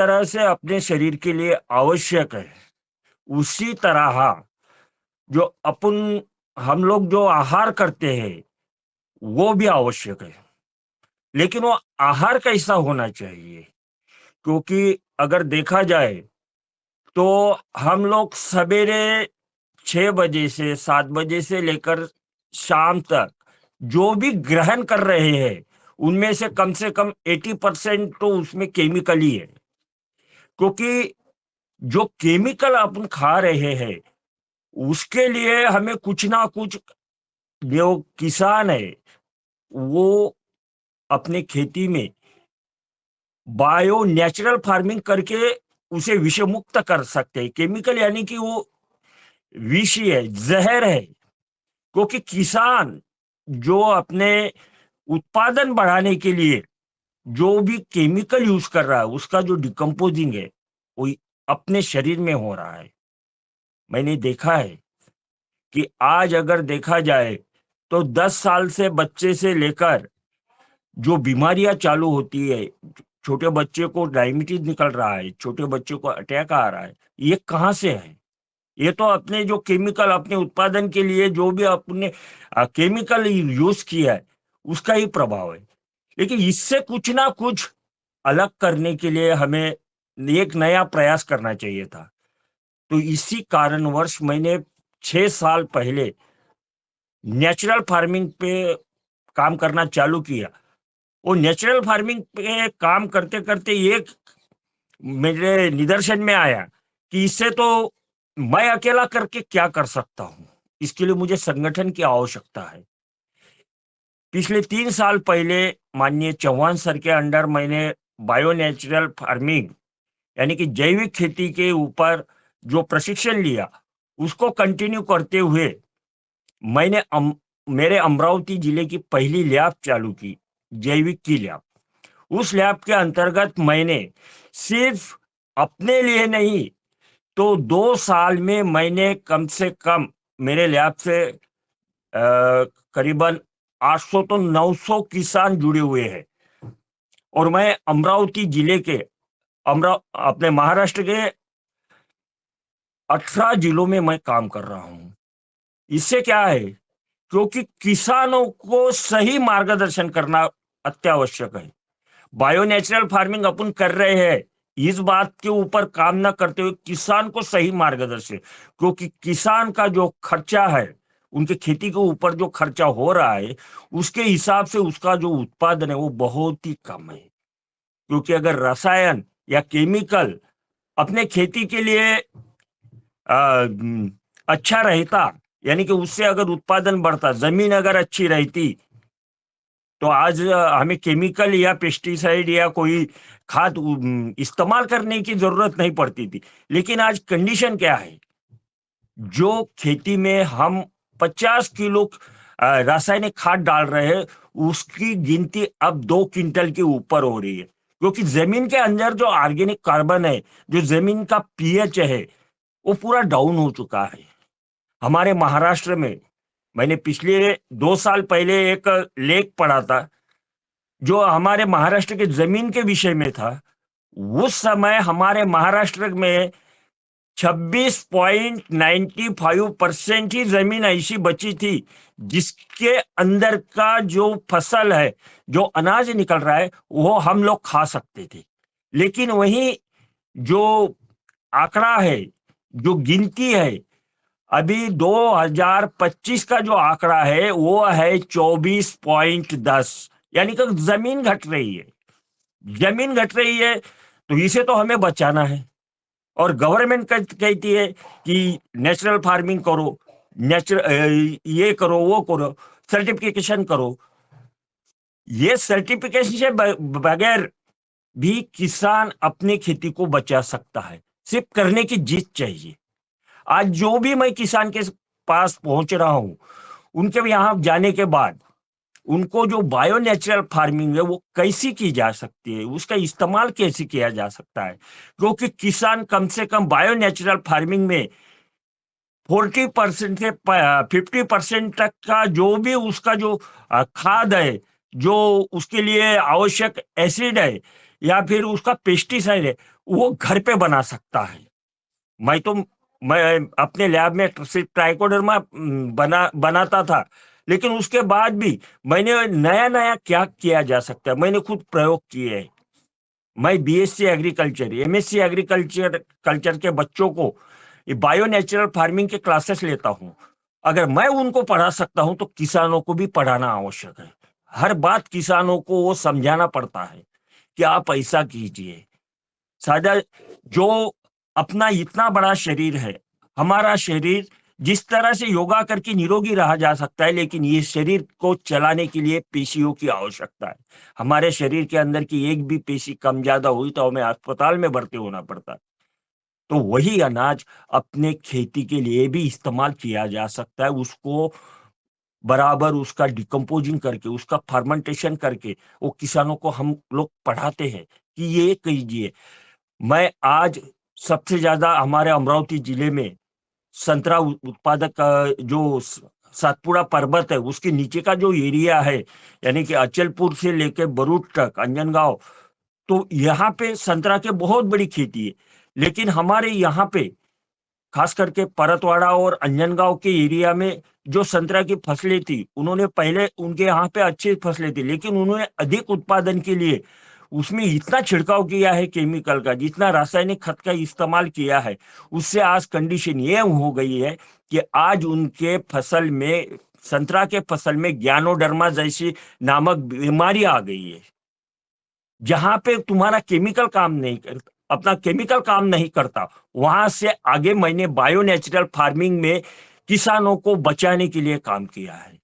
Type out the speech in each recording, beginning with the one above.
तरह से अपने शरीर के लिए आवश्यक है, उसी तरह जो अपन हम लोग जो आहार करते हैं, वो भी आवश्यक है। लेकिन वो आहार कैसा होना चाहिए? क्योंकि अगर देखा जाए, तो हम लोग सवेरे 6 बजे से 7 बजे से लेकर शाम तक जो भी ग्रहण कर रहे हैं, उनमें से कम 80% तो उसमें केमिकल ही है। क्योंकि जो केमिकल अपन खा रहे हैं, उसके लिए हमें कुछ ना कुछ जो किसान है, वो अपने खेती में बायो नेचुरल फार्मिंग करके उसे विषमुक्त कर सकते हैं। केमिकल यानी कि वो विष ही है, जहर है। क्योंकि किसान जो अपने उत्पादन बढ़ाने के लिए जो भी केमिकल यूज कर रहा है, उसका जो डिकम्पोजिंग है, वो अपने शरीर में हो रहा है। मैंने देखा है कि आज अगर देखा जाए, तो 10 साल से बच्चे से लेकर जो बीमारियां चालू होती है, छोटे बच्चे को डायबिटीज निकल रहा है, छोटे बच्चे को अटैक आ रहा है, ये कहाँ से है? ये तो अपने जो केमिकल अपने उत्पादन के लिए जो भी अपने केमिकल यूज किया है, उसका ही प्रभाव है। लेकिन इससे कुछ ना कुछ अलग करने के लिए हमें एक नया प्रयास करना चाहिए था। तो इसी कारणवश मैंने 6 साल पहले नेचुरल फार्मिंग पे काम करना चालू किया। वो नेचुरल फार्मिंग पे काम करते करते एक मेरे निदर्शन में आया कि इससे तो मैं अकेला करके क्या कर सकता हूं, इसके लिए मुझे संगठन की आवश्यकता है। पिछले 3 साल पहले माननीय चौहान सर के अंडर मैंने बायो नेचुरल फार्मिंग यानी कि जैविक खेती के ऊपर जो प्रशिक्षण लिया, उसको कंटिन्यू करते हुए मैंने मेरे अमरावती जिले की पहली लैब चालू की, जैविक की लैब। उस लैब के अंतर्गत मैंने सिर्फ अपने लिए नहीं, तो 2 साल में मैंने कम से कम मेरे लैब से करीबन 800 तो 900 किसान जुड़े हुए हैं। और मैं अमरावती जिले के अमरा अपने महाराष्ट्र के 18 जिलों में मैं काम कर रहा हूं। इससे क्या है? क्योंकि किसानों को सही मार्गदर्शन करना अत्यावश्यक है। बायो नेचुरल फार्मिंग अपन कर रहे हैं, इस बात के ऊपर काम ना करते हुए किसान को सही मार्गदर्शन, क्योंकि किसान का जो खर्चा है, उनके खेती के ऊपर जो खर्चा हो रहा है, उसके हिसाब से उसका जो उत्पादन है वो बहुत ही कम है। क्योंकि अगर रसायन या केमिकल अपने खेती के लिए अच्छा रहता, यानी कि उससे अगर उत्पादन बढ़ता, जमीन अगर अच्छी रहती, तो आज हमें केमिकल या पेस्टिसाइड या कोई खाद इस्तेमाल करने की जरूरत नहीं पड़ती थी। लेकिन आज कंडीशन क्या है? जो खेती में हम 50 किलो रासायनिक खाद डाल रहे हैं, उसकी गिनती अब 2 क्विंटल के ऊपर हो रही है। क्योंकि जमीन के अंदर जो ऑर्गेनिक कार्बन है, जो जमीन का पीएच है, वो पूरा डाउन हो चुका है। हमारे महाराष्ट्र में मैंने पिछले 2 साल पहले एक लेख पढ़ा था, जो हमारे महाराष्ट्र के जमीन के विषय में था। उस समय हमारे महाराष्ट्र में 26.95% ही जमीन ऐसी बची थी, जिसके अंदर का जो फसल है, जो अनाज निकल रहा है, वो हम लोग खा सकते थे। लेकिन वही जो आंकड़ा है, जो गिनती है, अभी 2025 का जो आंकड़ा है वो है 24.10। यानी कि जमीन घट रही है। जमीन घट रही है, तो इसे तो हमें बचाना है। और गवर्नमेंट कहती है कि नेचुरल फार्मिंग करो, नेचुरल ये करो, वो करो, सर्टिफिकेशन करो। ये सर्टिफिकेशन से बगैर भी किसान अपनी खेती को बचा सकता है, सिर्फ करने की जिद चाहिए। आज जो भी मैं किसान के पास पहुंच रहा हूं, उनके यहां जाने के बाद उनको जो बायो नेचुरल फार्मिंग है वो कैसी की जा सकती है, उसका इस्तेमाल कैसे किया जा सकता है। क्योंकि किसान कम से कम बायो नेचुरल फार्मिंग में 40% से 50% तक का जो भी उसका जो खाद है, जो उसके लिए आवश्यक एसिड है, या फिर उसका पेस्टिसाइड है, वो घर पे बना सकता है। मैं तो मैं अपने लैब में सिर्फ ट्राइकोडर्मा बनाता था, लेकिन उसके बाद भी मैंने नया नया क्या किया जा सकता है, मैंने खुद प्रयोग किए हैं। मैं BSc agriculture, MSc agriculture culture के बच्चों को बायो नेचुरल फार्मिंग के क्लासेस लेता हूँ। अगर मैं उनको पढ़ा सकता हूं तो किसानों को भी पढ़ाना आवश्यक है। हर बात किसानों को वो समझाना पड़ता है कि आप ऐसा कीजिए। साझा जो अपना इतना बड़ा शरीर है, हमारा शरीर, जिस तरह से योगा करके निरोगी रहा जा सकता है, लेकिन ये शरीर को चलाने के लिए पेशियों की आवश्यकता है। हमारे शरीर के अंदर की एक भी पेशी कम ज्यादा हुई तो हमें अस्पताल में भर्ती होना पड़ता है। तो वही अनाज अपने खेती के लिए भी इस्तेमाल किया जा सकता है। उसको बराबर उसका डिकम्पोजिंग करके, उसका फर्मेंटेशन करके वो किसानों को हम लोग पढ़ाते हैं कि ये कीजिए। मैं आज सबसे ज्यादा हमारे अमरावती जिले में संतरा उत्पादक का जो सातपुड़ा पर्वत है, उसके नीचे का जो एरिया है, यानी कि अचलपुर से लेके बरूड तक अंजनगांव, तो यहाँ पे संतरा के बहुत बड़ी खेती है। लेकिन हमारे यहाँ पे खास करके परतवाड़ा और अंजनगांव के एरिया में जो संतरा की फसलें थी, उन्होंने पहले उनके यहाँ पे अच्छी फसलें थी, लेकिन उन्होंने अधिक उत्पादन के लिए उसमें इतना छिड़काव किया है केमिकल का, जितना रासायनिक खत का इस्तेमाल किया है, उससे आज कंडीशन ये हो गई है कि आज उनके फसल में, संतरा के फसल में ग्यानोडर्मा जैसी नामक बीमारी आ गई है। जहां पे तुम्हारा केमिकल काम नहीं करता, अपना केमिकल काम नहीं करता, वहां से आगे मैंने बायो नेचुरल फार्मिंग में किसानों को बचाने के लिए काम किया है।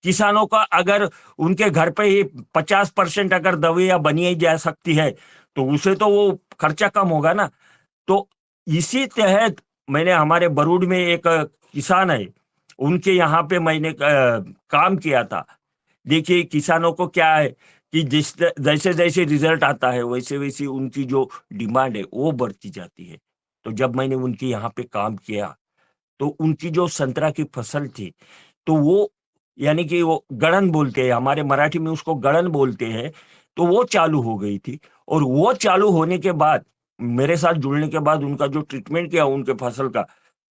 किसानों का अगर उनके घर पे ही 50% अगर दवाइयां बनी जा सकती है, तो उसे तो वो खर्चा कम होगा ना। तो इसी तहत मैंने हमारे बरूड में एक किसान है, उनके यहाँ पे मैंने काम किया था। देखिए किसानों को क्या है कि जिस जैसे जैसे रिजल्ट आता है, वैसे वैसे उनकी जो डिमांड है वो बढ़ती जाती है। तो जब मैंने उनके यहाँ पे काम किया, तो उनकी जो संतरा की फसल थी, तो वो, यानी कि वो गड़न बोलते हैं, हमारे मराठी में उसको गड़न बोलते हैं, तो वो चालू हो गई थी। और वो चालू होने के बाद, मेरे साथ जुड़ने के बाद उनका जो ट्रीटमेंट किया उनके फसल का,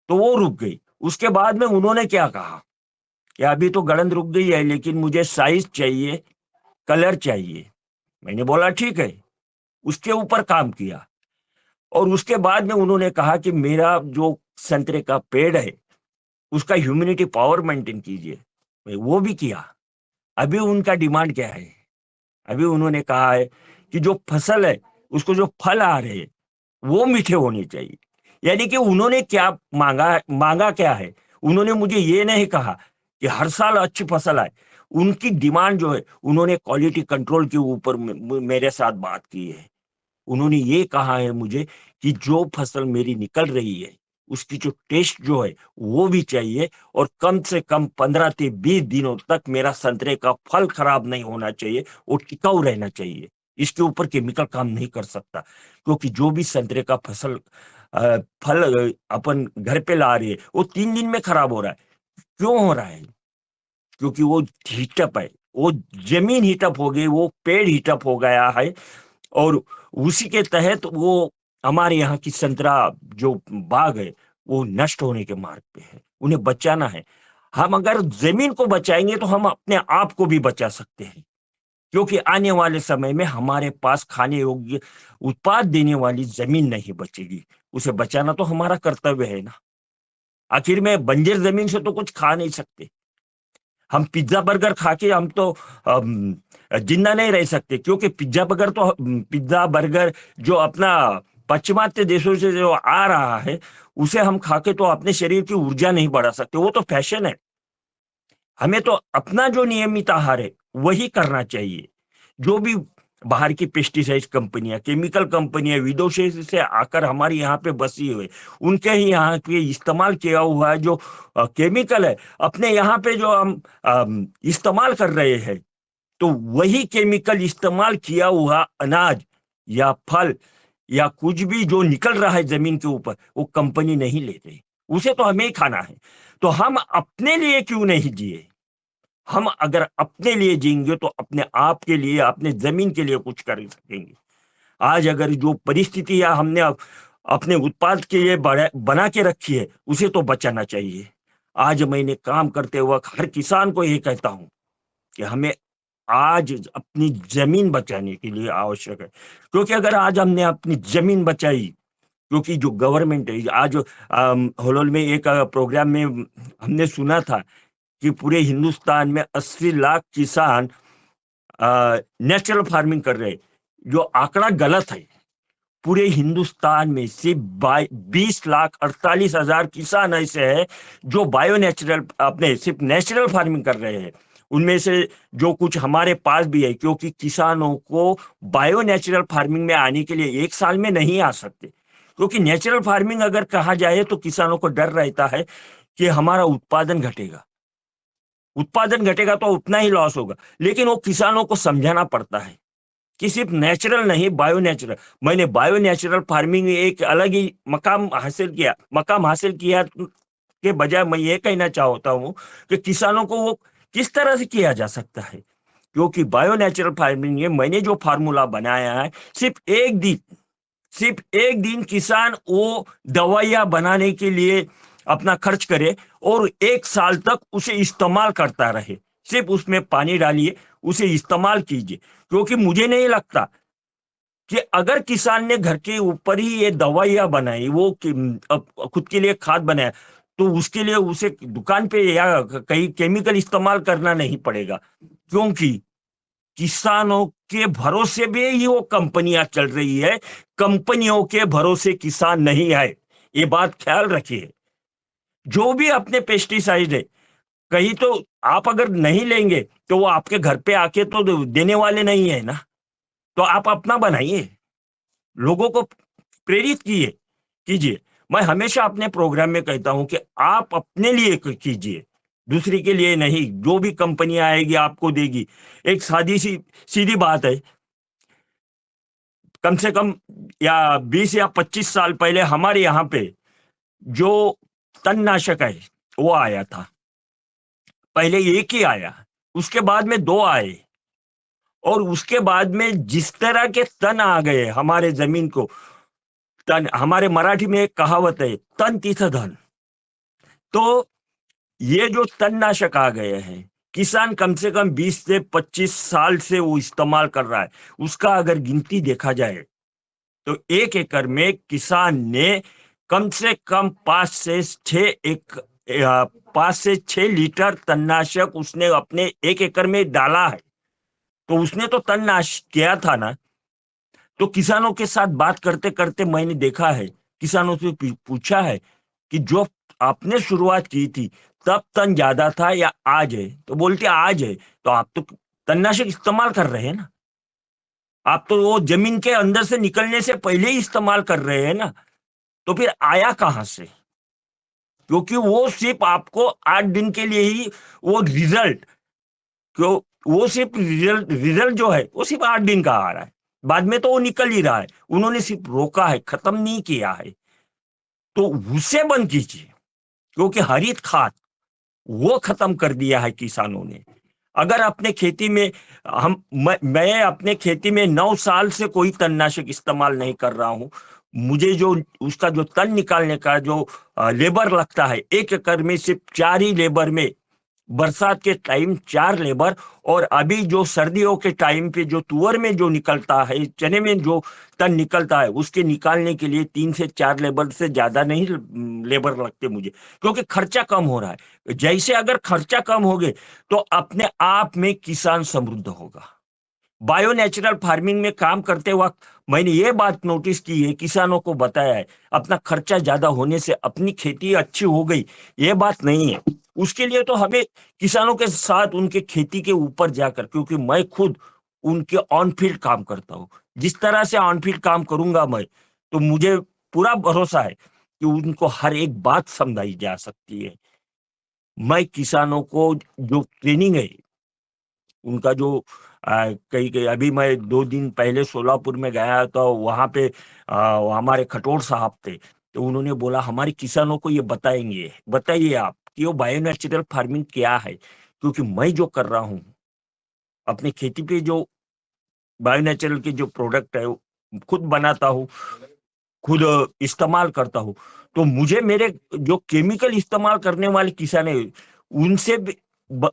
तो वो रुक गई। उसके बाद में उन्होंने क्या कहा कि अभी तो गड़न रुक गई है, लेकिन मुझे साइज चाहिए, कलर चाहिए। मैंने बोला ठीक है, उसके ऊपर काम किया। और उसके बाद में उन्होंने कहा कि मेरा जो संतरे का पेड़ है, उसका ह्यूमिडिटी पावर मेंटेन कीजिए। मैं वो भी किया। अभी उनका डिमांड क्या है? अभी उन्होंने कहा है कि जो फसल है, उसको जो फल आ रहे हैं, वो मीठे होने चाहिए। यानी कि उन्होंने क्या मांगा, मांगा क्या है? उन्होंने मुझे ये नहीं कहा कि हर साल अच्छी फसल आए। उनकी डिमांड जो है, उन्होंने क्वालिटी कंट्रोल के ऊपर मेरे साथ बात की है। उन्होंने ये कहा है मुझे कि जो फसल मेरी निकल रही है, उसकी जो टेस्ट जो है वो भी चाहिए, और कम से कम 15 से 20 दिनों तक मेरा संतरे का फल खराब नहीं होना चाहिए, वो टिकाऊ रहना चाहिए। इसके ऊपर केमिकल काम नहीं कर सकता, क्योंकि जो भी संतरे का फल अपन घर पे ला रहे हैं, वो 3 दिन में खराब हो रहा है। क्यों हो रहा है? क्योंकि वो हीटअप है, वो जमीन हीटअप हो गई, वो पेड़ हीटअप हो गया है। और उसी के तहत वो हमारे यहाँ की संतरा जो बाग है, वो नष्ट होने के मार्ग पे है। उन्हें बचाना है। हम अगर जमीन को बचाएंगे तो हम अपने आप को भी बचा सकते हैं, क्योंकि आने वाले समय में हमारे पास खाने योग्य उत्पाद देने वाली जमीन नहीं बचेगी। उसे बचाना तो हमारा कर्तव्य है ना। आखिर में बंजर जमीन से तो कुछ खा नहीं सकते। हम पिज्जा बर्गर खा के हम तो जिंदा नहीं रह सकते, क्योंकि पिज्जा बर्गर जो अपना पश्चिमात्य देशों से जो आ रहा है, उसे हम खा के तो अपने शरीर की ऊर्जा नहीं बढ़ा सकते। वो तो फैशन है। हमें तो अपना जो नियमित आहार है वही करना चाहिए। जो भी बाहर की पेस्टिसाइड कंपनियां, केमिकल कंपनियां विदेशों से आकर हमारे यहाँ पे बसी हुई, उनके ही यहाँ पे इस्तेमाल किया हुआ है जो केमिकल है, अपने यहाँ पे जो हम इस्तेमाल कर रहे हैं, तो वही केमिकल इस्तेमाल किया हुआ अनाज या फल या कुछ भी जो निकल रहा है जमीन के ऊपर, वो कंपनी नहीं ले रही। उसे तो हमें ही खाना है। तो हम अपने लिए क्यों नहीं जिए? हम अगर अपने लिए जिएंगे तो अपने आप के लिए, अपने जमीन के लिए कुछ कर सकेंगे। आज अगर जो परिस्थितियां हमने अपने उत्पाद के लिए बना के रखी है, उसे तो बचाना चाहिए। आज मैंने काम करते वक्त हर किसान को ये कहता हूं कि हमें आज अपनी जमीन बचाने के लिए आवश्यक है, क्योंकि अगर आज हमने अपनी जमीन बचाई, क्योंकि जो गवर्नमेंट है आज होलोल में एक प्रोग्राम में हमने सुना था कि पूरे हिंदुस्तान में 80 लाख किसान नेचुरल फार्मिंग कर रहे हैं। जो आंकड़ा गलत है। पूरे हिंदुस्तान में सिर्फ 20,48,000 किसान ऐसे हैं जो बायो नेचुरल अपने सिर्फ नेचुरल फार्मिंग कर रहे हैं। उनमें से जो कुछ हमारे पास भी है, क्योंकि किसानों को बायो नेचुरल फार्मिंग में आने के लिए 1 साल में नहीं आ सकते, क्योंकि नेचुरल फार्मिंग अगर कहा जाए तो किसानों को डर रहता है कि हमारा उत्पादन घटेगा तो उतना ही लॉस होगा। लेकिन वो किसानों को समझाना पड़ता है कि सिर्फ नेचुरल नहीं, बायो नेचुरल। मैंने बायो नेचुरल फार्मिंग में एक अलग ही मकाम हासिल किया के बजाय मैं ये कहना चाहता हूं कि किसानों को वो किस तरह से किया जा सकता है। क्योंकि बायो नेचुरल फार्मिंग में मैंने जो फार्मूला बनाया है, सिर्फ एक दिन किसान वो दवाइयां बनाने के लिए अपना खर्च करे और 1 साल तक उसे इस्तेमाल करता रहे। सिर्फ उसमें पानी डालिए, उसे इस्तेमाल कीजिए। क्योंकि मुझे नहीं लगता कि अगर किसान ने घर के ऊपर ही ये दवाइयां बनाई, वो खुद के लिए खाद बनाया, तो उसके लिए उसे दुकान पे या कहीं केमिकल इस्तेमाल करना नहीं पड़ेगा। क्योंकि किसानों के भरोसे भी ही वो कंपनियां चल रही है, कंपनियों के भरोसे किसान नहीं है। ये बात ख्याल रखिए। जो भी अपने पेस्टिसाइड है, कहीं तो आप अगर नहीं लेंगे तो वो आपके घर पे आके तो देने वाले नहीं है ना। तो आप अपना बनाइए, लोगों को प्रेरित कीजिए। मैं हमेशा अपने प्रोग्राम में कहता हूं कि आप अपने लिए कीजिए, दूसरी के लिए नहीं। जो भी कंपनियां आएगी आपको देगी। एक सीधी बात है। कम से कम या 20 या 25 साल पहले हमारे यहाँ पे जो तणनाशक है वो आया था। पहले एक ही आया, उसके बाद में दो आए, और उसके बाद में जिस तरह के तन आ गए हमारे जमीन को। तन, हमारे मराठी में एक कहावत है, तन तीथ धन। तो ये जो तणनाशक आ गए हैं, किसान कम से कम 20 से 25 साल से वो इस्तेमाल कर रहा है। उसका अगर गिनती देखा जाए तो 1 एकड़ में किसान ने कम से कम 5 से 6 लीटर तणनाशक उसने अपने 1 एकड़ में डाला है। तो उसने तो तणनाशक किया था ना। तो किसानों के साथ बात करते करते मैंने देखा है, किसानों से पूछा है कि जो आपने शुरुआत की थी तब तन ज्यादा था या आज है? तो बोलते आज है। तो आप तो तणनाशक इस्तेमाल कर रहे हैं ना। आप तो वो जमीन के अंदर से निकलने से पहले ही इस्तेमाल कर रहे हैं ना। तो फिर आया कहां से? क्योंकि वो सिर्फ आपको 8 दिन के लिए ही वो रिजल्ट, क्यों, वो सिर्फ रिजल्ट रिजल्ट जो है वो सिर्फ 8 दिन का आ रहा है। बाद में तो वो निकल ही रहा है। उन्होंने सिर्फ रोका है, खत्म नहीं किया है। तो उसे बंद कीजिए। क्योंकि हरित खाद वो खत्म कर दिया है किसानों ने। अगर अपने खेती में मैं अपने खेती में 9 साल से कोई तणनाशक इस्तेमाल नहीं कर रहा हूं। मुझे जो उसका जो तन निकालने का जो लेबर लगता है, 1 एकड़ में सिर्फ 4 ही लेबर में, बरसात के टाइम 4 लेबर, और अभी जो सर्दियों के टाइम पे जो तुअर में जो निकलता है, चने में जो तन निकलता है, उसके निकालने के लिए 3 से 4 लेबर से ज्यादा नहीं लेबर लगते मुझे। क्योंकि खर्चा कम हो रहा है। जैसे अगर खर्चा कम हो गए तो अपने आप में किसान समृद्ध होगा। बायो नेचुरल फार्मिंग में काम करते वक्त मैंने ये बात नोटिस की है, किसानों को बताया है, अपना खर्चा ज्यादा होने से अपनी खेती अच्छी हो गई, ये बात नहीं है। उसके लिए तो हमें किसानों के साथ उनके खेती के ऊपर जाकर, क्योंकि मैं खुद उनके ऑन फील्ड काम करता हूँ, जिस तरह से ऑन फील्ड काम करूंगा मैं, तो मुझे पूरा भरोसा है कि उनको हर एक बात समझाई जा सकती है। मैं किसानों को जो ट्रेनिंग है, उनका जो कई कई अभी मैं 2 दिन पहले सोलापुर में गया तो वहां पे हमारे खटोर साहब थे। तो उन्होंने बोला हमारे किसानों को ये बताएंगे, बताइए आप कि वो बायो नेचुरल फार्मिंग क्या है। क्योंकि मैं जो कर रहा हूँ अपने खेती पे, जो बायो नेचुरल के जो प्रोडक्ट है खुद बनाता हूँ, खुद इस्तेमाल करता हूँ। तो मुझे मेरे जो केमिकल इस्तेमाल करने वाले किसान है, उनसे भी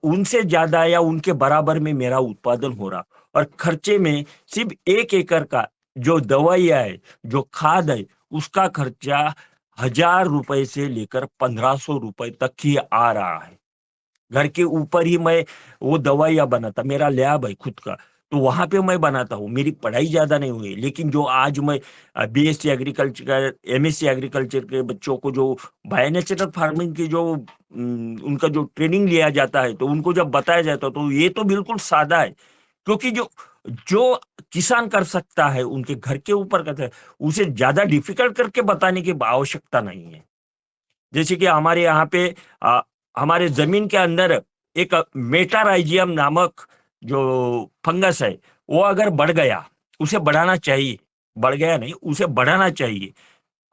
उनसे ज्यादा या उनके बराबर में मेरा उत्पादन हो रहा, और खर्चे में सिर्फ 1 एकड़ का जो दवाइयाँ है, जो खाद है, उसका खर्चा 1000 रुपए से लेकर 1500 रुपए तक ही आ रहा है। घर के ऊपर ही मैं वो दवाइयाँ बनाता, मेरा लैब है खुद का, तो वहाँ पे मैं बनाता हूँ। मेरी पढ़ाई ज़्यादा नहीं हुई, लेकिन जो आज मैं बीएससी एग्रीकल्चर, एमएससी एग्रीकल्चर के बच्चों को जो बायो नेचुरल फार्मिंग की जो उनका जो ट्रेनिंग लिया जाता है, तो उनको जब बताया जाता है, तो ये तो बिल्कुल सादा है। क्योंकि जो जो किसान कर सकता है, उनके घर के ऊपर करता है, उसे ज़्यादा डिफिकल्ट करके बताने की आवश्यकता नहीं है। जैसे कि हमारे यहाँ पे अ, हमारे ज़मीन के अंदर एक मेटाराइजियम नामक जो फंगस है, वो अगर बढ़ गया, उसे बढ़ाना चाहिए। बढ़ गया नहीं, उसे बढ़ाना चाहिए।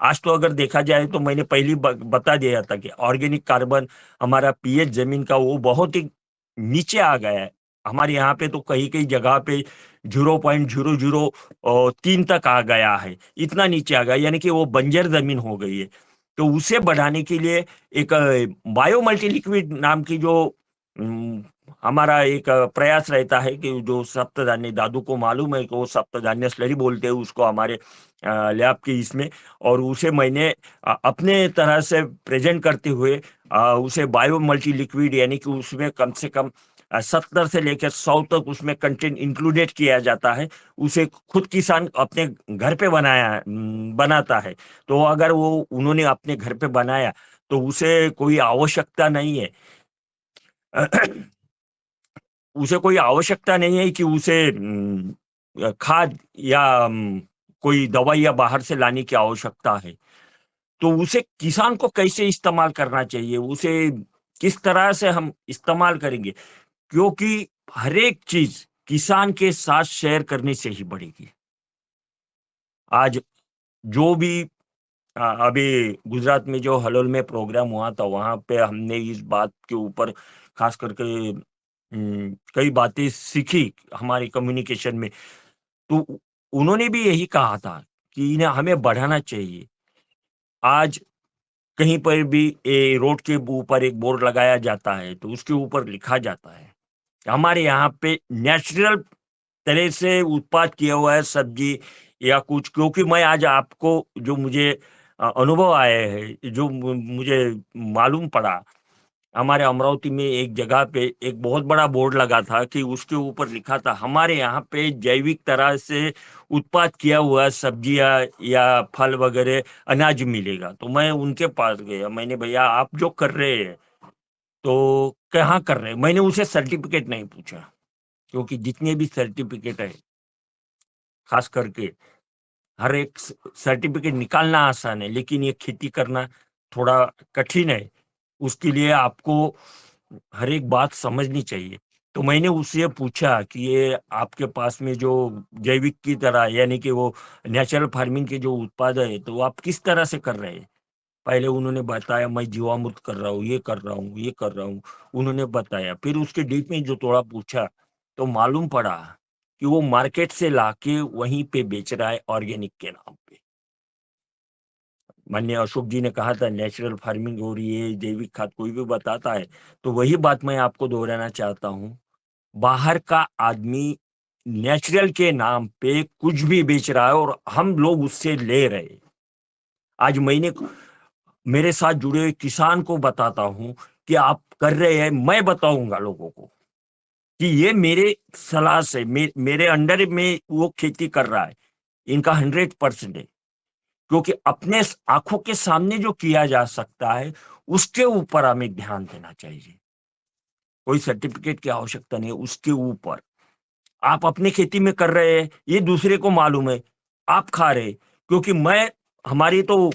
आज तो अगर देखा जाए, तो मैंने पहले बता दिया था कि ऑर्गेनिक कार्बन, हमारा पीएच ज़मीन का वो बहुत ही नीचे आ गया है। हमारे यहाँ पे तो कहीं-कहीं जगह पे 0.003 तक आ गया है। इतना नीचे आ गया, यानी कि वो बंजर ज़मीन हो गई है। तो उसे बढ़ाने के लिए एक बायो मल्टी लिक्विड नाम की जो उम, हमारा एक प्रयास रहता है कि जो सप्तधान्य, दादू को मालूम है कि वो सप्तधान्य स्लरी बोलते हैं उसको हमारे लैब के इसमें, और उसे मैंने अपने तरह से प्रेज़ेंट करते हुए उसे बायो मल्टी लिक्विड, यानी कि उसमें कम से कम 70 से लेकर 100 तक उसमें कंटेंट इंक्लूडेड किया जाता है। उसे खुद किसान अपने घर पे बनाता है। तो अगर वो उन्होंने अपने घर पे बनाया, तो उसे कोई आवश्यकता नहीं है उसे कोई आवश्यकता नहीं है कि उसे खाद या कोई दवाइयाँ बाहर से लाने की आवश्यकता है। तो उसे किसान को कैसे इस्तेमाल करना चाहिए, उसे किस तरह से हम इस्तेमाल करेंगे, क्योंकि हर एक चीज़ किसान के साथ शेयर करने से ही बढ़ेगी। आज जो भी अभी गुजरात में जो हलोल में प्रोग्राम हुआ था, वहाँ पे हमने इस बात के ऊपर खास करके कई बातें सीखी हमारे कम्युनिकेशन में। तो उन्होंने भी यही कहा था कि ना हमें बढ़ाना चाहिए। आज कहीं पर भी रोड के ऊपर एक बोर्ड लगाया जाता है, तो उसके ऊपर लिखा जाता है, हमारे यहाँ पे नेचुरल तरह से उत्पाद किया हुआ है सब्जी या कुछ, क्योंकि मैं आज आपको जो मुझे अनुभव आए हैं, जो मुझे मालूम पड़ा, हमारे अमरावती में एक जगह पे एक बहुत बड़ा बोर्ड लगा था कि उसके ऊपर लिखा था, हमारे यहाँ पे जैविक तरह से उत्पाद किया हुआ सब्जियाँ या फल वगैरह अनाज मिलेगा। तो मैं उनके पास गया, मैंने, भैया आप जो कर रहे हैं, तो कहाँ कर रहे हैं? मैंने उसे सर्टिफ़िकेट नहीं पूछा, क्योंकि जितने भी सर्टिफ़िकेट है, ख़ास करके हर एक सर्टिफ़िकेट निकालना आसान है, लेकिन ये खेती करना थोड़ा कठिन है। उसके लिए आपको हर एक बात समझनी चाहिए। तो मैंने उससे पूछा कि ये आपके पास में जो जैविक की तरह, यानी कि वो नेचुरल फार्मिंग के जो उत्पाद है, तो वो आप किस तरह से कर रहे हैं? पहले उन्होंने बताया, मैं जीवामृत कर रहा हूँ, ये कर रहा हूँ, ये कर रहा हूँ। उन्होंने बताया, फिर उसके डीप में जो थोड़ा पूछा, तो मालूम पड़ा कि वो मार्केट से लाके वहीं पे बेच रहा है ऑर्गेनिक के नाम पे। माननीय अशोक जी ने कहा था, नेचुरल फार्मिंग और ये जैविक खाद कोई भी बताता है, तो वही बात मैं आपको दोहराना चाहता हूँ। बाहर का आदमी नेचुरल के नाम पे कुछ भी बेच रहा है, और हम लोग उससे ले रहे हैं। आज मैंने मेरे साथ जुड़े हुए किसान को बताता हूँ कि आप कर रहे हैं, मैं बताऊँगा लोगों को कि ये मेरे सलाह से मेरे अंडर में वो खेती कर रहा है। इनका 100% है। क्योंकि अपने आँखों के सामने जो किया जा सकता है, उसके ऊपर हमें ध्यान देना चाहिए। कोई सर्टिफ़िकेट की आवश्यकता नहीं है, उसके ऊपर। आप अपनी खेती में कर रहे हैं, ये दूसरे को मालूम है, आप खा रहे हैं। क्योंकि मैं हमारी तो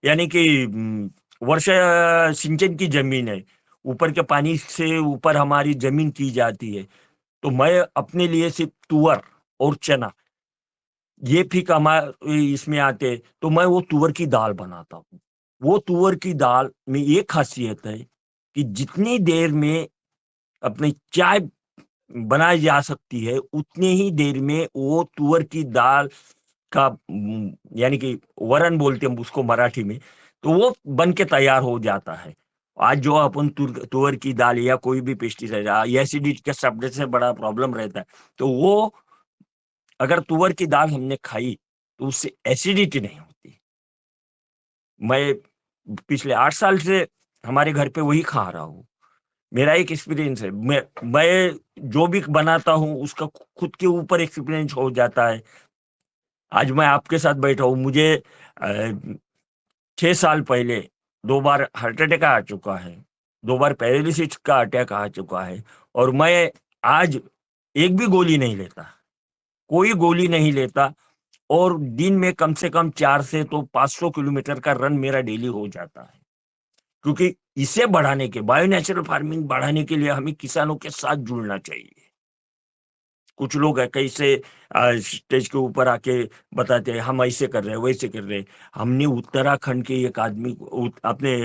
यानी कि वर्षा सिंचन की ज़मीन है, ऊपर के पानी से ऊपर हमारी ज़मीन की जाती है। तो मैं अपने लिए सिर्फ़ तुअर और चना, ये फ़िक इसमें आते हैं, तो मैं वो तुअर की दाल बनाता हूँ। वो तुअर की दाल में ये ख़ासियत है कि जितनी देर में अपनी चाय बनाई जा सकती है, उतने ही देर में वो तुअर की दाल का यानी कि वरण बोलते हैं हम उसको मराठी में, तो वो बन के तैयार हो जाता है। आज जो अपन तुअर की दाल या कोई भी पेस्टिसाइड, एसिडिटी का सबसे बड़ा प्रॉब्लम रहता है, तो वो अगर तुअर की दाल हमने खाई तो उससे एसिडिटी नहीं होती। मैं पिछले 8 साल से हमारे घर पे वही खा रहा हूँ। मेरा एक एक्सपीरियंस है, मैं जो भी बनाता हूँ उसका खुद के ऊपर एक्सपीरियंस हो जाता है। आज मैं आपके साथ बैठा हूँ, मुझे 6 साल पहले 2 बार हार्ट अटैक आ चुका है, 2 बार पैरालिसिस का अटैक आ चुका है, और मैं आज एक भी गोली नहीं लेता, कोई गोली नहीं लेता, और दिन में कम से कम 400 से 500 किलोमीटर का रन मेरा डेली हो जाता है। क्योंकि इसे बढ़ाने के, बायो नेचुरल फार्मिंग बढ़ाने के लिए हमें किसानों के साथ जुड़ना चाहिए। कुछ लोग है कैसे स्टेज के ऊपर आके बताते हैं हम ऐसे कर रहे हैं वैसे कर रहे हैं। हमने उत्तराखंड के एक आदमी अपने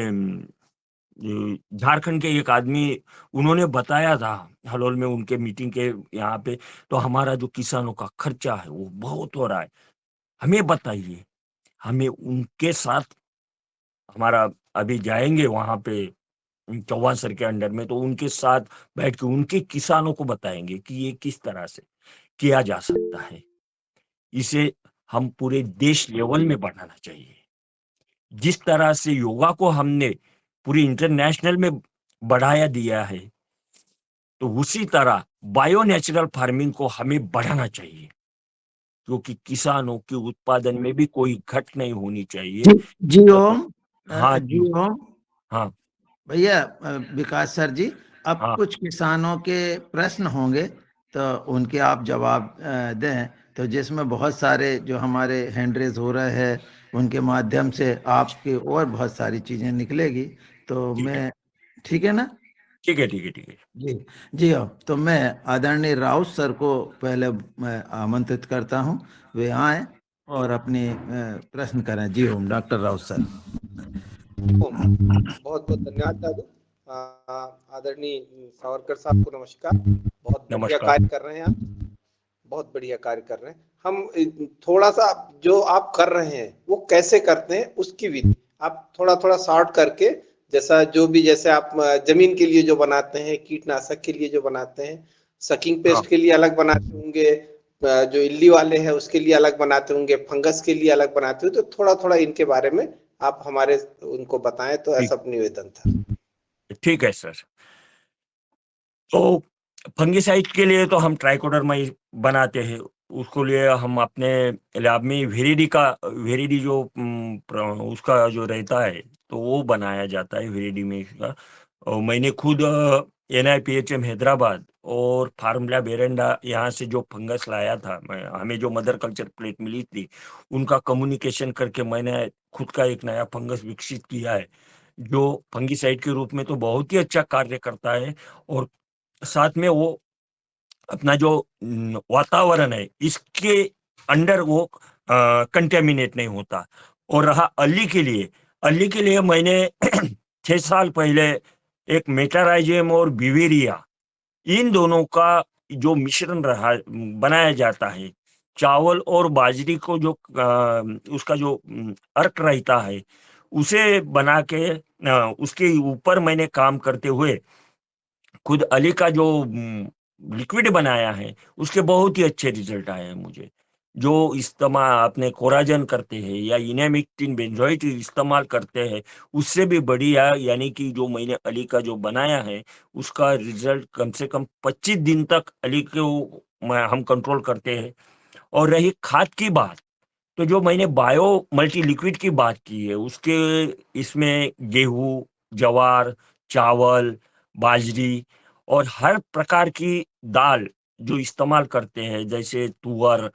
झारखंड के एक आदमी, उन्होंने बताया था हलोल में उनके मीटिंग के यहाँ पे, तो हमारा जो किसानों का खर्चा है वो बहुत हो रहा है, हमें बताइए। हमें उनके साथ, हमारा अभी जाएंगे वहां पे चौहान सर के अंडर में, तो उनके साथ बैठ के उनके किसानों को बताएंगे कि ये किस तरह से किया जा सकता है। इसे हम पूरे देश लेवल में बढ़ाना चाहिए। जिस तरह से योगा को हमने पूरी इंटरनेशनल में बढ़ाया दिया है, तो उसी तरह बायो नेचुरल फार्मिंग को हमें बढ़ाना चाहिए, क्योंकि किसानों के उत्पादन में भी कोई घट नहीं होनी चाहिए। जी जी ओम। हाँ जी जी। ओम। हाँ भैया विकास सर जी, अब हाँ। कुछ किसानों के प्रश्न होंगे तो उनके आप जवाब दें, तो जिसमें बहुत सारे जो हमारे हैंड रेज हो रहे हैं उनके माध्यम से आपकी और बहुत सारी चीज़ें निकलेगी। तो ठीक है मैं, ठीक है ना? ठीक है ठीक है ठीक है। जी जी। अब तो मैं आदरणीय राउत सर को पहले मैं आमंत्रित करता हूं, वे आए और अपनी प्रश्न करें। जी ओम, डॉक्टर राउत सर। बहुत बहुत धन्यवाद दादू। आदरणीय सावरकर साहब को नमस्कार। बहुत बढ़िया नमस्कार। कार्य कर रहे हैं आप, बहुत बढ़िया कार्य कर रहे हैं। हम थोड़ा सा जो आप कर रहे हैं वो कैसे करते हैं उसकी विधि आप थोड़ा थोड़ा शॉर्ट करके, जैसा जो भी, जैसे आप जमीन के लिए जो बनाते हैं, कीटनाशक के लिए जो बनाते हैं, सकिंग हाँ पेस्ट के लिए अलग बनाते होंगे, जो इल्ली वाले हैं उसके लिए अलग बनाते होंगे, फंगस के लिए अलग बनाते हो, तो थोड़ा थोड़ा इनके बारे में आप हमारे उनको बताएं, तो ठीक, ऐसा निवेदन था। ठीक है सर। तो फंगिसाइड के लिए तो हम ट्राइकोडर्मा ही बनाते हैं। उसको लिए हम अपने लैब में वेरिडी जो उसका जो रहता है, तो वो बनाया जाता है वेरिडी में इसका। और मैंने खुद NIPHM हैदराबाद और फार्म लैब एरेंडा यहाँ से जो फंगस लाया था, हमें जो मदर कल्चर प्लेट मिली थी, उनका कम्युनिकेशन करके मैंने खुद का एक नया फंगस विकसित किया है, जो फंगिसाइड के रूप में तो बहुत ही अच्छा कार्य करता है। और साथ में वो अपना जो वातावरण है इसके अंडर वो कंटेमिनेट नहीं होता। और रहा अल्ली के लिए मैंने 6 साल पहले एक मेटाराइजियम और बिवेरिया, इन दोनों का जो मिश्रण रहा बनाया जाता है, चावल और बाजरी को जो उसका जो अर्क रहता है, उसे बना के उसके ऊपर मैंने काम करते हुए खुद अली का जो लिक्विड बनाया है, उसके बहुत ही अच्छे रिजल्ट आए हैं मुझे। जो इस्तेमाल अपने कोराजन करते हैं या इनामिक्टिन बेंजोइट इस्तेमाल करते हैं, उससे भी बढ़िया, यानी कि जो मैंने अली का जो बनाया है उसका रिजल्ट कम से कम 25 दिन तक अली को हम कंट्रोल करते हैं। और रही खाद की बात, तो जो मैंने बायो मल्टी लिक्विड की बात की है, उसके इसमें गेहूं, जवार, चावल, बाजरी और हर प्रकार की दाल जो इस्तेमाल करते हैं, जैसे तुअर,